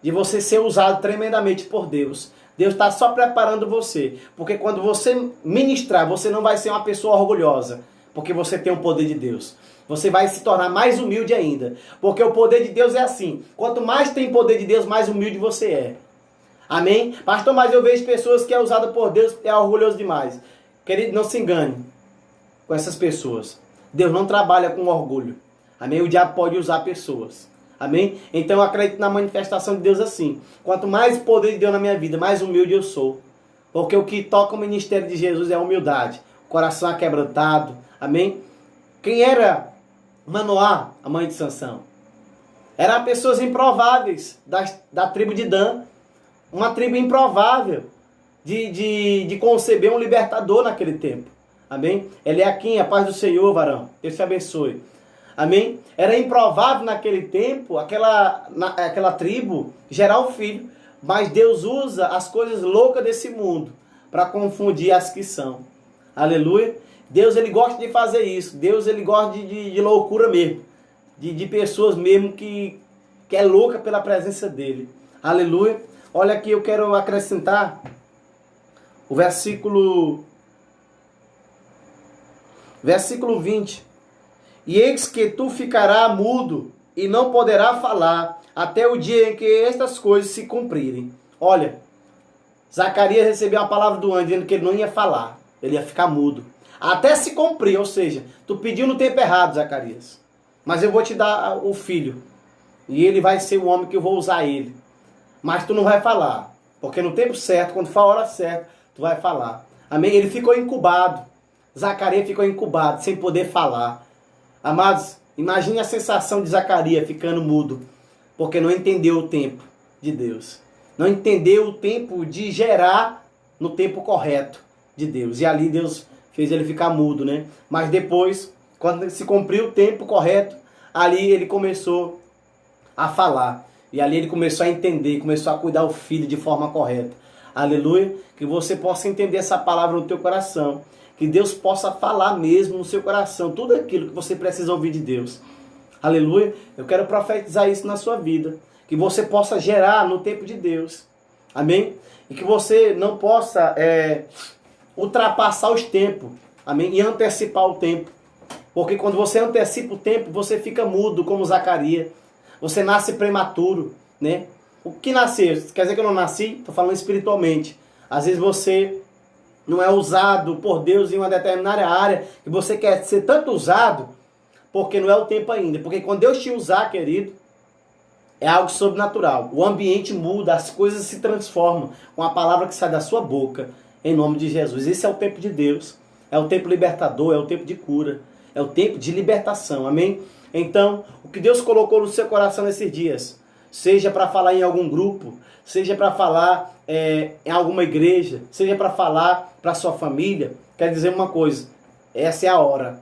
de você ser usado tremendamente por Deus. Deus está só preparando você. Porque quando você ministrar, você não vai ser uma pessoa orgulhosa. Porque você tem o poder de Deus. Você vai se tornar mais humilde ainda. Porque o poder de Deus é assim. Quanto mais tem poder de Deus, mais humilde você é. Amém? Pastor, mas eu vejo pessoas que é usado por Deus e é orgulhoso demais. Querido, não se engane com essas pessoas. Deus não trabalha com orgulho. Amém? O diabo pode usar pessoas. Amém? Então eu acredito na manifestação de Deus assim. Quanto mais poder de Deus na minha vida, mais humilde eu sou. Porque o que toca o ministério de Jesus é a humildade. O coração aquebrantado. Amém? Quem era Manoá, a mãe de Sansão? Eram pessoas improváveis da tribo de Dan. Uma tribo improvável de conceber um libertador naquele tempo. Amém? Eliaquim, a paz do Senhor, varão. Deus te abençoe. Amém? Era improvável naquele tempo, aquela tribo, gerar um filho. Mas Deus usa as coisas loucas desse mundo para confundir as que são. Aleluia. Deus, ele gosta de fazer isso. Deus, ele gosta de loucura mesmo. De pessoas mesmo que é louca pela presença dele. Aleluia. Olha aqui, eu quero acrescentar o versículo 20. E eis que tu ficarás mudo e não poderás falar até o dia em que estas coisas se cumprirem. Olha, Zacarias recebeu a palavra do anjo dizendo que ele não ia falar, ele ia ficar mudo. Até se cumprir, ou seja, tu pediu no tempo errado, Zacarias. Mas eu vou te dar o filho. E ele vai ser o homem que eu vou usar ele. Mas tu não vai falar. Porque no tempo certo, quando for a hora certa, tu vai falar. Amém? Ele ficou incubado. Zacarias ficou incubado, sem poder falar. Amados, imagine a sensação de Zacarias ficando mudo. Porque não entendeu o tempo de Deus. Não entendeu o tempo de gerar no tempo correto de Deus. E ali Deus fez ele ficar mudo, né? Mas depois, quando se cumpriu o tempo correto, ali ele começou a falar. E ali ele começou a entender, começou a cuidar do filho de forma correta. Aleluia. Que você possa entender essa palavra no teu coração. Que Deus possa falar mesmo no seu coração. Tudo aquilo que você precisa ouvir de Deus. Aleluia. Eu quero profetizar isso na sua vida. Que você possa gerar no tempo de Deus. Amém? E que você não possa ultrapassar os tempos. Amém? E antecipar o tempo. Porque quando você antecipa o tempo, você fica mudo, como Zacarias. Você nasce prematuro, né? O que nascer? Quer dizer que eu não nasci? Estou falando espiritualmente. Às vezes você não é usado por Deus em uma determinada área e você quer ser tanto usado porque não é o tempo ainda. Porque quando Deus te usar, querido, é algo sobrenatural. O ambiente muda, as coisas se transformam com a palavra que sai da sua boca, em nome de Jesus. Esse é o tempo de Deus. É o tempo libertador, é o tempo de cura. É o tempo de libertação, amém? Então, o que Deus colocou no seu coração nesses dias, seja para falar em algum grupo, seja para falar em alguma igreja, seja para falar para sua família, quer dizer uma coisa, essa é a hora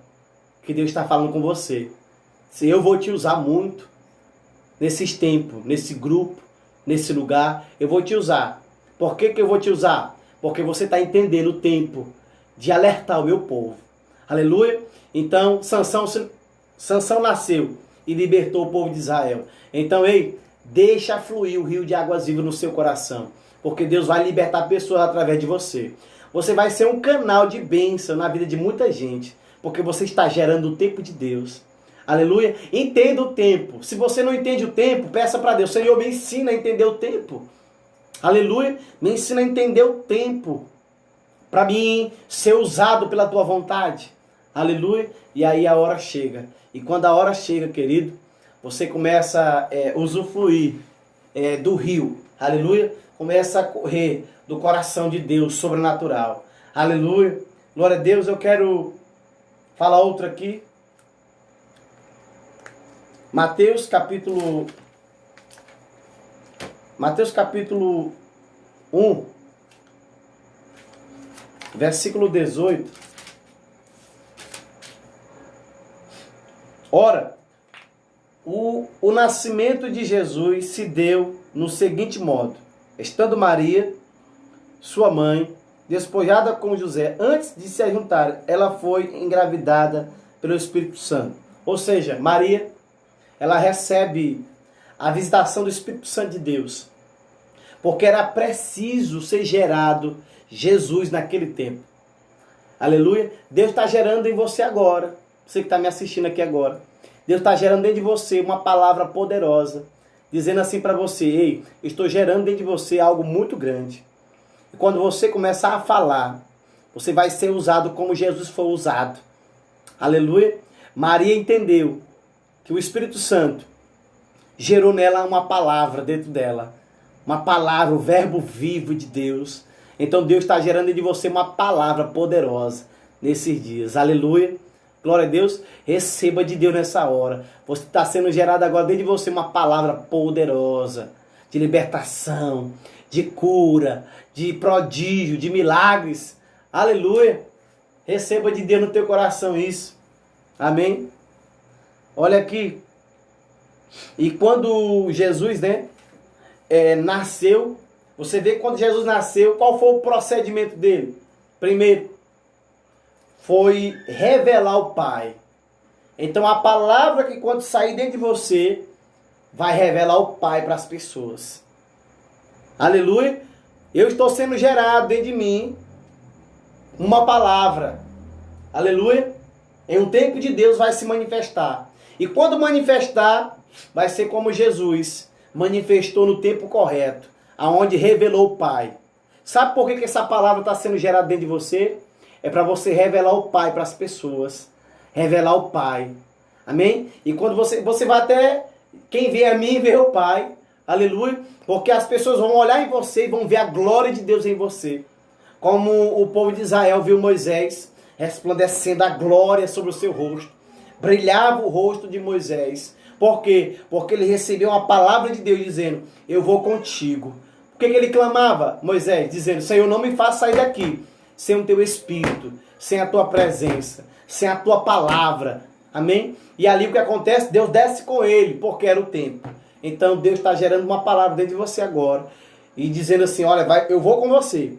que Deus está falando com você. Se eu vou te usar muito nesses tempos, nesse grupo, nesse lugar, eu vou te usar. Por que eu vou te usar? Porque você está entendendo o tempo de alertar o meu povo. Aleluia? Então, Sansão nasceu e libertou o povo de Israel. Então, ei, deixa fluir o rio de águas vivas no seu coração. Porque Deus vai libertar pessoas através de você. Você vai ser um canal de bênção na vida de muita gente. Porque você está gerando o tempo de Deus. Aleluia? Entenda o tempo. Se você não entende o tempo, peça para Deus. Senhor, me ensina a entender o tempo. Aleluia? Me ensina a entender o tempo. Para mim ser usado pela tua vontade. Aleluia? E aí a hora chega. E quando a hora chega, querido, você começa a usufruir do rio. Aleluia? Começa a correr do coração de Deus sobrenatural. Aleluia? Glória a Deus. Eu quero falar outra aqui. Mateus capítulo 1, versículo 18. Ora, O nascimento de Jesus se deu no seguinte modo. Estando Maria, sua mãe, despojada com José, antes de se ajuntarem, ela foi engravidada pelo Espírito Santo. Ou seja, Maria, ela recebe a visitação do Espírito Santo de Deus. Porque era preciso ser gerado Jesus naquele tempo. Aleluia. Deus está gerando em você agora. Você que está me assistindo aqui agora. Deus está gerando dentro de você uma palavra poderosa. Dizendo assim para você, ei, estou gerando dentro de você algo muito grande. E quando você começar a falar, você vai ser usado como Jesus foi usado. Aleluia. Maria entendeu que o Espírito Santo gerou nela uma palavra dentro dela. Uma palavra, o verbo vivo de Deus. Então Deus está gerando dentro de você uma palavra poderosa nesses dias. Aleluia. Glória a Deus. Receba de Deus nessa hora. Você está sendo gerado agora dentro de você uma palavra poderosa. De libertação, de cura, de prodígio, de milagres. Aleluia. Receba de Deus no teu coração isso. Amém. Olha aqui. E quando Jesus, nasceu, você vê que quando Jesus nasceu, qual foi o procedimento dele? Primeiro, foi revelar o Pai. Então a palavra que quando sair dentro de você, vai revelar o Pai para as pessoas. Aleluia. Eu estou sendo gerado dentro de mim uma palavra. Aleluia. Em um tempo de Deus vai se manifestar. E quando manifestar, vai ser como Jesus manifestou no tempo correto, aonde revelou o Pai. Sabe por que essa palavra está sendo gerada dentro de você? É para você revelar o Pai para as pessoas. Revelar o Pai. Amém? E quando você vai até... Quem vê a mim, vê o Pai. Aleluia. Porque as pessoas vão olhar em você e vão ver a glória de Deus em você. Como o povo de Israel viu Moisés resplandecendo a glória sobre o seu rosto. Brilhava o rosto de Moisés. Por quê? Porque ele recebeu uma palavra de Deus dizendo, eu vou contigo. Por que ele clamava, Moisés? Dizendo, Senhor, não me faça sair daqui sem o teu Espírito, sem a tua presença, sem a tua palavra. Amém? E ali o que acontece? Deus desce com ele, porque era o tempo. Então Deus está gerando uma palavra dentro de você agora. E dizendo assim, olha, eu vou com você.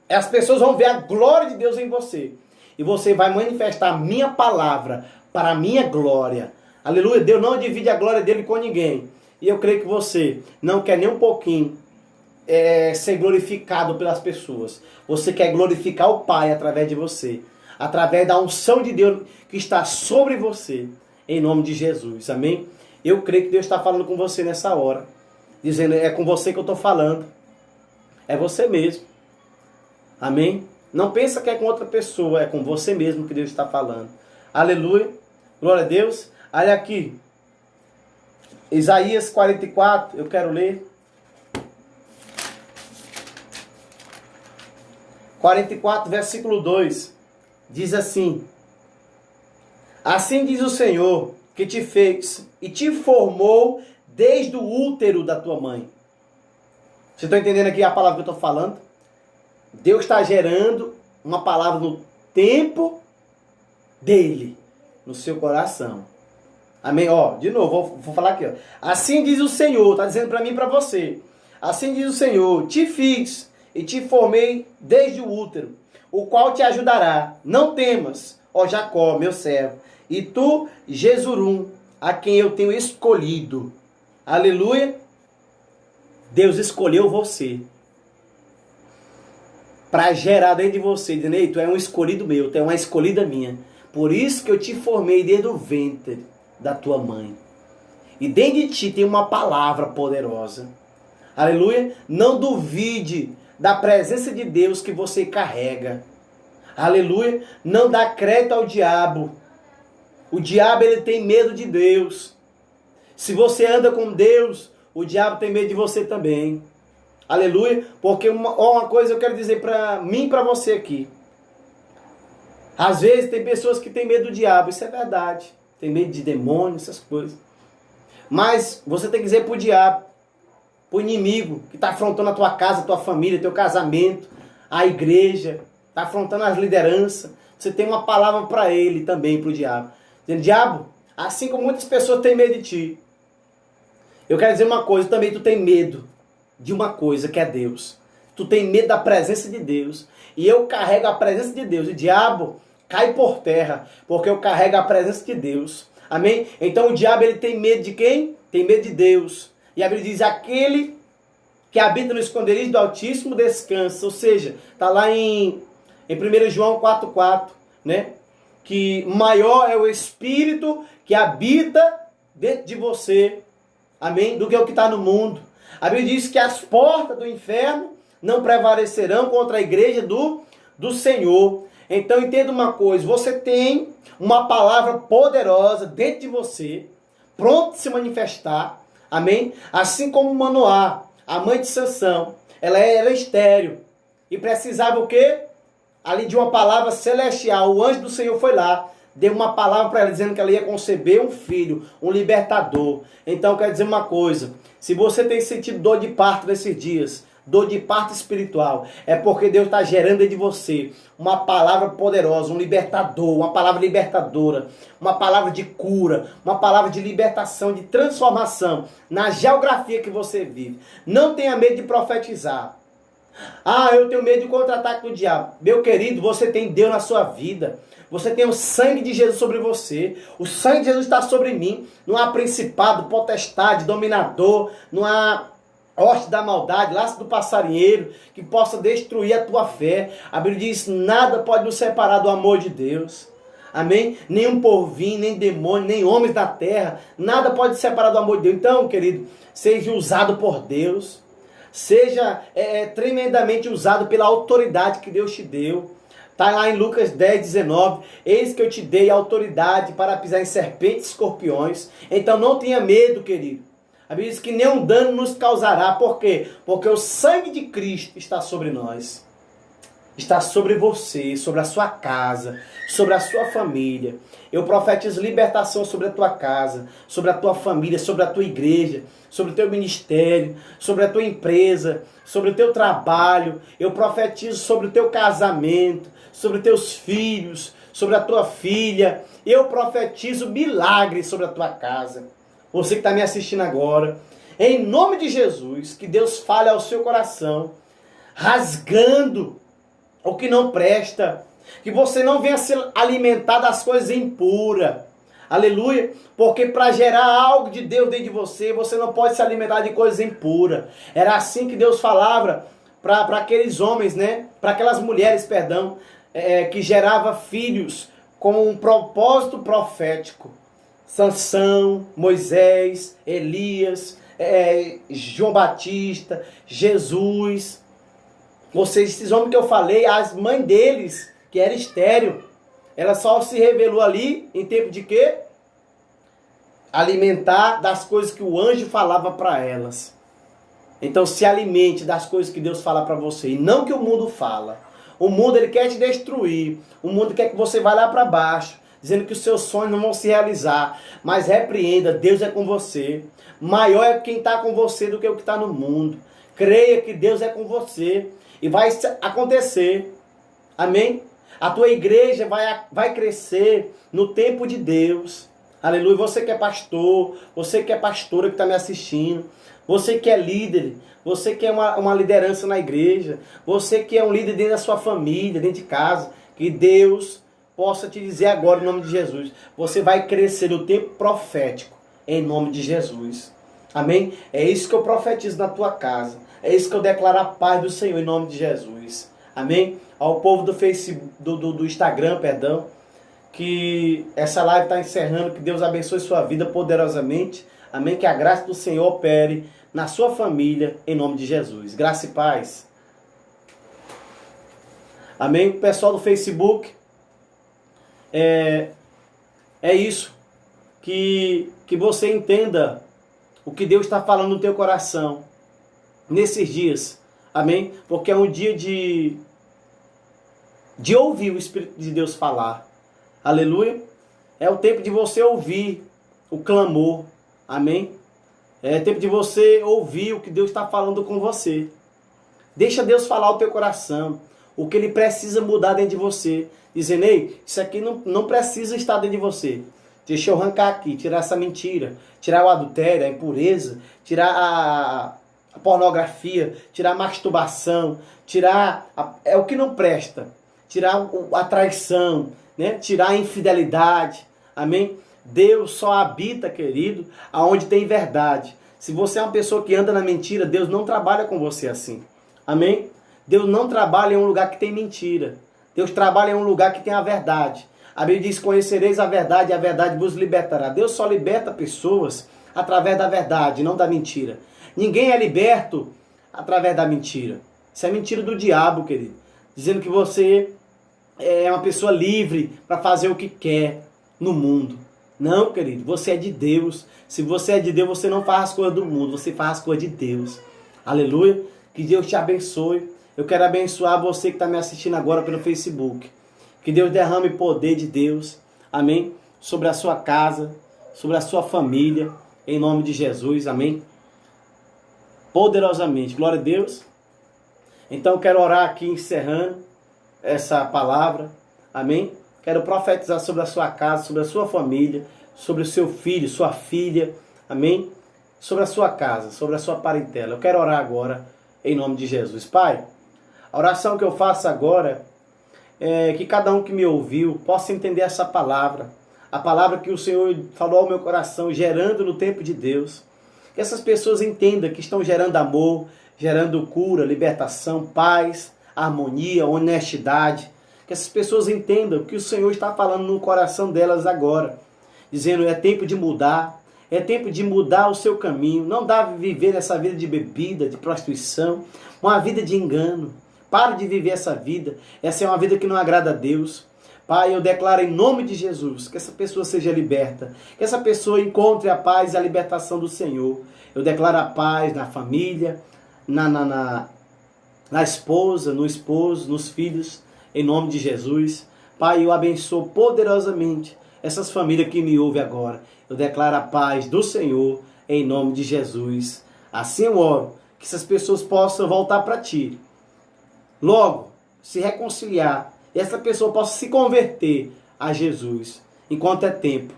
As pessoas vão ver a glória de Deus em você. E você vai manifestar a minha palavra para a minha glória. Aleluia. Deus não divide a glória dele com ninguém. E eu creio que você não quer nem um pouquinho ser glorificado pelas pessoas. Você quer glorificar o Pai através de você. Através da unção de Deus que está sobre você. Em nome de Jesus. Amém? Eu creio que Deus está falando com você nessa hora. Dizendo, é com você que eu estou falando. É você mesmo. Amém? Não pensa que é com outra pessoa. É com você mesmo que Deus está falando. Aleluia. Glória a Deus. Olha aqui. Isaías 44. Eu quero ler. 44, versículo 2. Diz assim. Assim diz o Senhor, que te fez e te formou desde o útero da tua mãe. Você está entendendo aqui a palavra que eu estou falando? Deus está gerando uma palavra no tempo dele, no seu coração. Amém? Ó, de novo, vou falar aqui. Ó. Assim diz o Senhor, está dizendo para mim e para você. Assim diz o Senhor, te fiz e te formei desde o útero, o qual te ajudará. Não temas, ó Jacó, meu servo. E tu, Jesurum, a quem eu tenho escolhido. Aleluia. Deus escolheu você. Para gerar dentro de você. Dizendo, ei, tu é um escolhido meu, tu é uma escolhida minha. Por isso que eu te formei desde o ventre da tua mãe. E dentro de ti tem uma palavra poderosa. Aleluia. Não duvide da presença de Deus que você carrega. Aleluia. Não dá crédito ao diabo. O diabo, ele tem medo de Deus. Se você anda com Deus, o diabo tem medo de você também. Aleluia. Porque uma coisa eu quero dizer para mim e para você aqui. Às vezes tem pessoas que têm medo do diabo. Isso é verdade. Tem medo de demônios, essas coisas. Mas você tem que dizer para o diabo, para o inimigo, que está afrontando a tua casa, a tua família, teu casamento, a igreja, está afrontando as lideranças. Você tem uma palavra para ele também, para o diabo. Dizendo, diabo, assim como muitas pessoas têm medo de ti, Eu quero dizer uma coisa, também tu tem medo de uma coisa que é Deus. Tu tem medo da presença de Deus. E eu carrego a presença de Deus. E o diabo cai por terra, porque eu carrego a presença de Deus. Amém? Então o diabo, ele tem medo de quem? Tem medo de Deus. E a Bíblia diz, aquele que habita no esconderijo do Altíssimo descansa. Ou seja, está lá em 1 João 4,4, né? Que maior é o Espírito que habita dentro de você, amém? Do que o que está no mundo. A Bíblia diz que as portas do inferno não prevalecerão contra a igreja do Senhor. Então entenda uma coisa, você tem uma palavra poderosa dentro de você, pronto de se manifestar, amém? Assim como Manoá, a mãe de Sansão, ela era estéril e precisava o quê? Ali de uma palavra celestial. O anjo do Senhor foi lá, deu uma palavra para ela dizendo que ela ia conceber um filho, um libertador. Então eu quero dizer uma coisa, se você tem sentido dor de parto nesses dias, dor de parto espiritual, é porque Deus está gerando dentro de você uma palavra poderosa, um libertador, uma palavra libertadora, uma palavra de cura, uma palavra de libertação, de transformação na geografia que você vive. Não tenha medo de profetizar. Ah, eu tenho medo de contra-ataque do diabo. Meu querido, você tem Deus na sua vida. Você tem o sangue de Jesus sobre você. O sangue de Jesus está sobre mim. Não há principado, potestade, dominador. Não há hoste da maldade, laço do passarinheiro que possa destruir a tua fé. A Bíblia diz, nada pode nos separar do amor de Deus. Amém? Nem porvinho, nem demônio, nem homens da terra. Nada pode nos separar do amor de Deus. Então, querido, seja usado por Deus. Seja tremendamente usado pela autoridade que Deus te deu. Está lá em Lucas 10:19. Eis que eu te dei autoridade para pisar em serpentes e escorpiões. Então não tenha medo, querido. A Bíblia diz que nenhum dano nos causará. Por quê? Porque o sangue de Cristo está sobre nós. Está sobre você, sobre a sua casa, sobre a sua família. Eu profetizo libertação sobre a tua casa, sobre a tua família, sobre a tua igreja, sobre o teu ministério, sobre a tua empresa, sobre o teu trabalho. Eu profetizo sobre o teu casamento, sobre os teus filhos, sobre a tua filha. Eu profetizo milagres sobre a tua casa. Você que está me assistindo agora, em nome de Jesus, que Deus fale ao seu coração, rasgando o que não presta, que você não venha se alimentar das coisas impuras, aleluia, porque para gerar algo de Deus dentro de você, você não pode se alimentar de coisas impuras. Era assim que Deus falava para aqueles homens, né, para aquelas mulheres, perdão, que gerava filhos com um propósito profético. Sansão, Moisés, Elias, João Batista, Jesus. Ou seja, esses homens que eu falei, as mães deles, que era estéril, ela só se revelou ali em tempo de quê? Alimentar das coisas que o anjo falava para elas. Então se alimente das coisas que Deus fala para você, e não que o mundo fala. O mundo, ele quer te destruir. O mundo quer que você vá lá para baixo, dizendo que os seus sonhos não vão se realizar. Mas repreenda, Deus é com você. Maior é quem está com você do que o que está no mundo. Creia que Deus é com você. E vai acontecer. Amém? A tua igreja vai crescer no tempo de Deus. Aleluia. Você que é pastor, você que é pastora que está me assistindo, você que é líder, você que é uma liderança na igreja, você que é um líder dentro da sua família, dentro de casa, que Deus possa te dizer agora em nome de Jesus, você vai crescer no tempo profético em nome de Jesus. Amém? É isso que eu profetizo na tua casa. É isso que eu declaro a paz do Senhor em nome de Jesus. Amém? Ao povo do Facebook, do Instagram, perdão, que essa live está encerrando, que Deus abençoe sua vida poderosamente. Amém? Que a graça do Senhor opere na sua família, em nome de Jesus. Graça e paz. Amém? Pessoal do Facebook, é isso. Que você entenda o que Deus está falando no teu coração nesses dias. Amém? Porque é um dia de ouvir o Espírito de Deus falar. Aleluia. É o tempo de você ouvir o clamor. Amém? É tempo de você ouvir o que Deus está falando com você. Deixa Deus falar o teu coração. O que Ele precisa mudar dentro de você. Dizendo, ei, isso aqui não precisa estar dentro de você. Deixa eu arrancar aqui, tirar essa mentira, tirar o adultério, a impureza, tirar a pornografia, tirar a masturbação, tirar o que não presta, tirar a traição, né? Tirar a infidelidade, amém? Deus só habita, querido, aonde tem verdade. Se você é uma pessoa que anda na mentira, Deus não trabalha com você assim, amém? Deus não trabalha em um lugar que tem mentira, Deus trabalha em um lugar que tem a verdade. A Bíblia diz, conhecereis a verdade e a verdade vos libertará. Deus só liberta pessoas através da verdade, não da mentira. Ninguém é liberto através da mentira. Isso é mentira do diabo, querido. Dizendo que você é uma pessoa livre para fazer o que quer no mundo. Não, querido, você é de Deus. Se você é de Deus, você não faz as coisas do mundo, você faz as coisas de Deus. Aleluia. Que Deus te abençoe. Eu quero abençoar você que está me assistindo agora pelo Facebook. Que Deus derrame poder de Deus, amém, sobre a sua casa, sobre a sua família, em nome de Jesus, amém, poderosamente, glória a Deus. Então eu quero orar aqui, encerrando essa palavra, amém, quero profetizar sobre a sua casa, sobre a sua família, sobre o seu filho, sua filha, amém, sobre a sua casa, sobre a sua parentela. Eu quero orar agora, em nome de Jesus. Pai, a oração que eu faço agora que cada um que me ouviu possa entender essa palavra, a palavra que o Senhor falou ao meu coração, gerando no tempo de Deus. Que essas pessoas entendam que estão gerando amor, gerando cura, libertação, paz, harmonia, honestidade. Que essas pessoas entendam que o Senhor está falando no coração delas agora, dizendo, é tempo de mudar, é tempo de mudar o seu caminho. Não dá viver essa vida de bebida, de prostituição, uma vida de engano. Pare de viver essa vida. Essa é uma vida que não agrada a Deus. Pai, eu declaro em nome de Jesus que essa pessoa seja liberta. Que essa pessoa encontre a paz e a libertação do Senhor. Eu declaro a paz na família, na esposa, no esposo, nos filhos. Em nome de Jesus. Pai, eu abençoo poderosamente essas famílias que me ouvem agora. Eu declaro a paz do Senhor em nome de Jesus. Assim eu oro. Que essas pessoas possam voltar para Ti. Logo, se reconciliar, e essa pessoa possa se converter a Jesus, enquanto é tempo,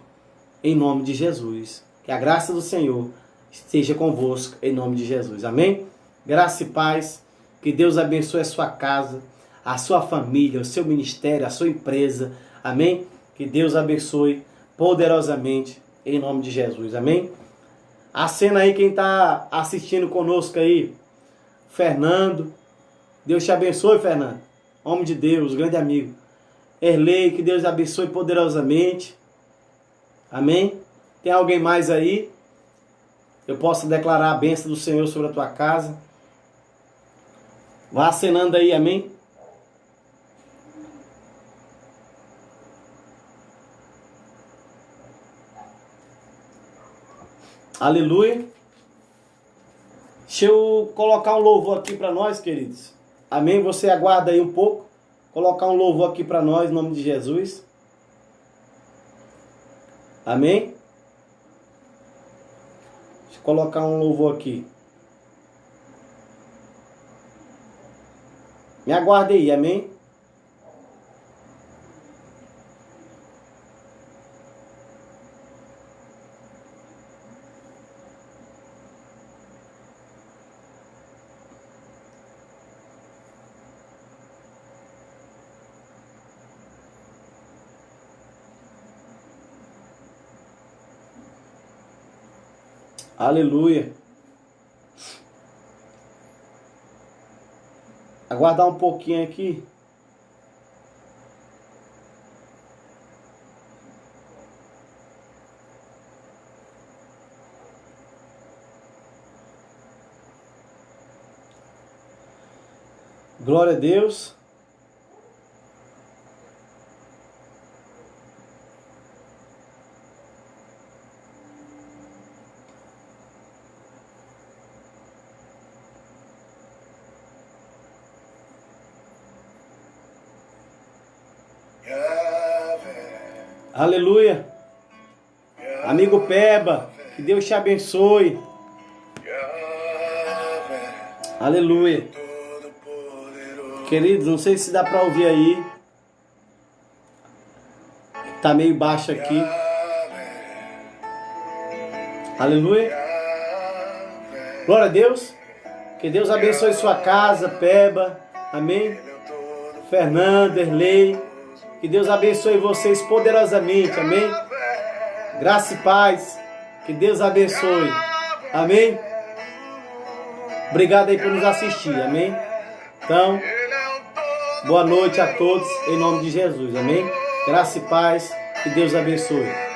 em nome de Jesus. Que a graça do Senhor esteja convosco, em nome de Jesus. Amém? Graça e paz, que Deus abençoe a sua casa, a sua família, o seu ministério, a sua empresa. Amém? Que Deus abençoe poderosamente, em nome de Jesus. Amém? Acena aí quem está assistindo conosco aí, Fernando. Deus te abençoe, Fernando. Homem de Deus, grande amigo. Erlei, que Deus abençoe poderosamente. Amém? Tem alguém mais aí? Eu posso declarar a bênção do Senhor sobre a tua casa. Vá acenando aí, amém? Aleluia. Deixa eu colocar um louvor aqui para nós, queridos. Amém? Você aguarda aí um pouco. Colocar um louvor aqui para nós, em nome de Jesus. Amém? Deixa eu colocar um louvor aqui. Me aguarde aí, amém? Aleluia. Aguardar um pouquinho aqui. Glória a Deus. Aleluia. Amigo Peba, que Deus te abençoe. Aleluia. Queridos, não sei se dá para ouvir aí. Tá meio baixo aqui. Aleluia. Glória a Deus. Que Deus abençoe sua casa, Peba. Amém. Fernanda, Erlei. Que Deus abençoe vocês poderosamente. Amém. Graça e paz. Que Deus abençoe. Amém. Obrigado aí por nos assistir. Amém. Então, boa noite a todos em nome de Jesus. Amém. Graça e paz. Que Deus abençoe.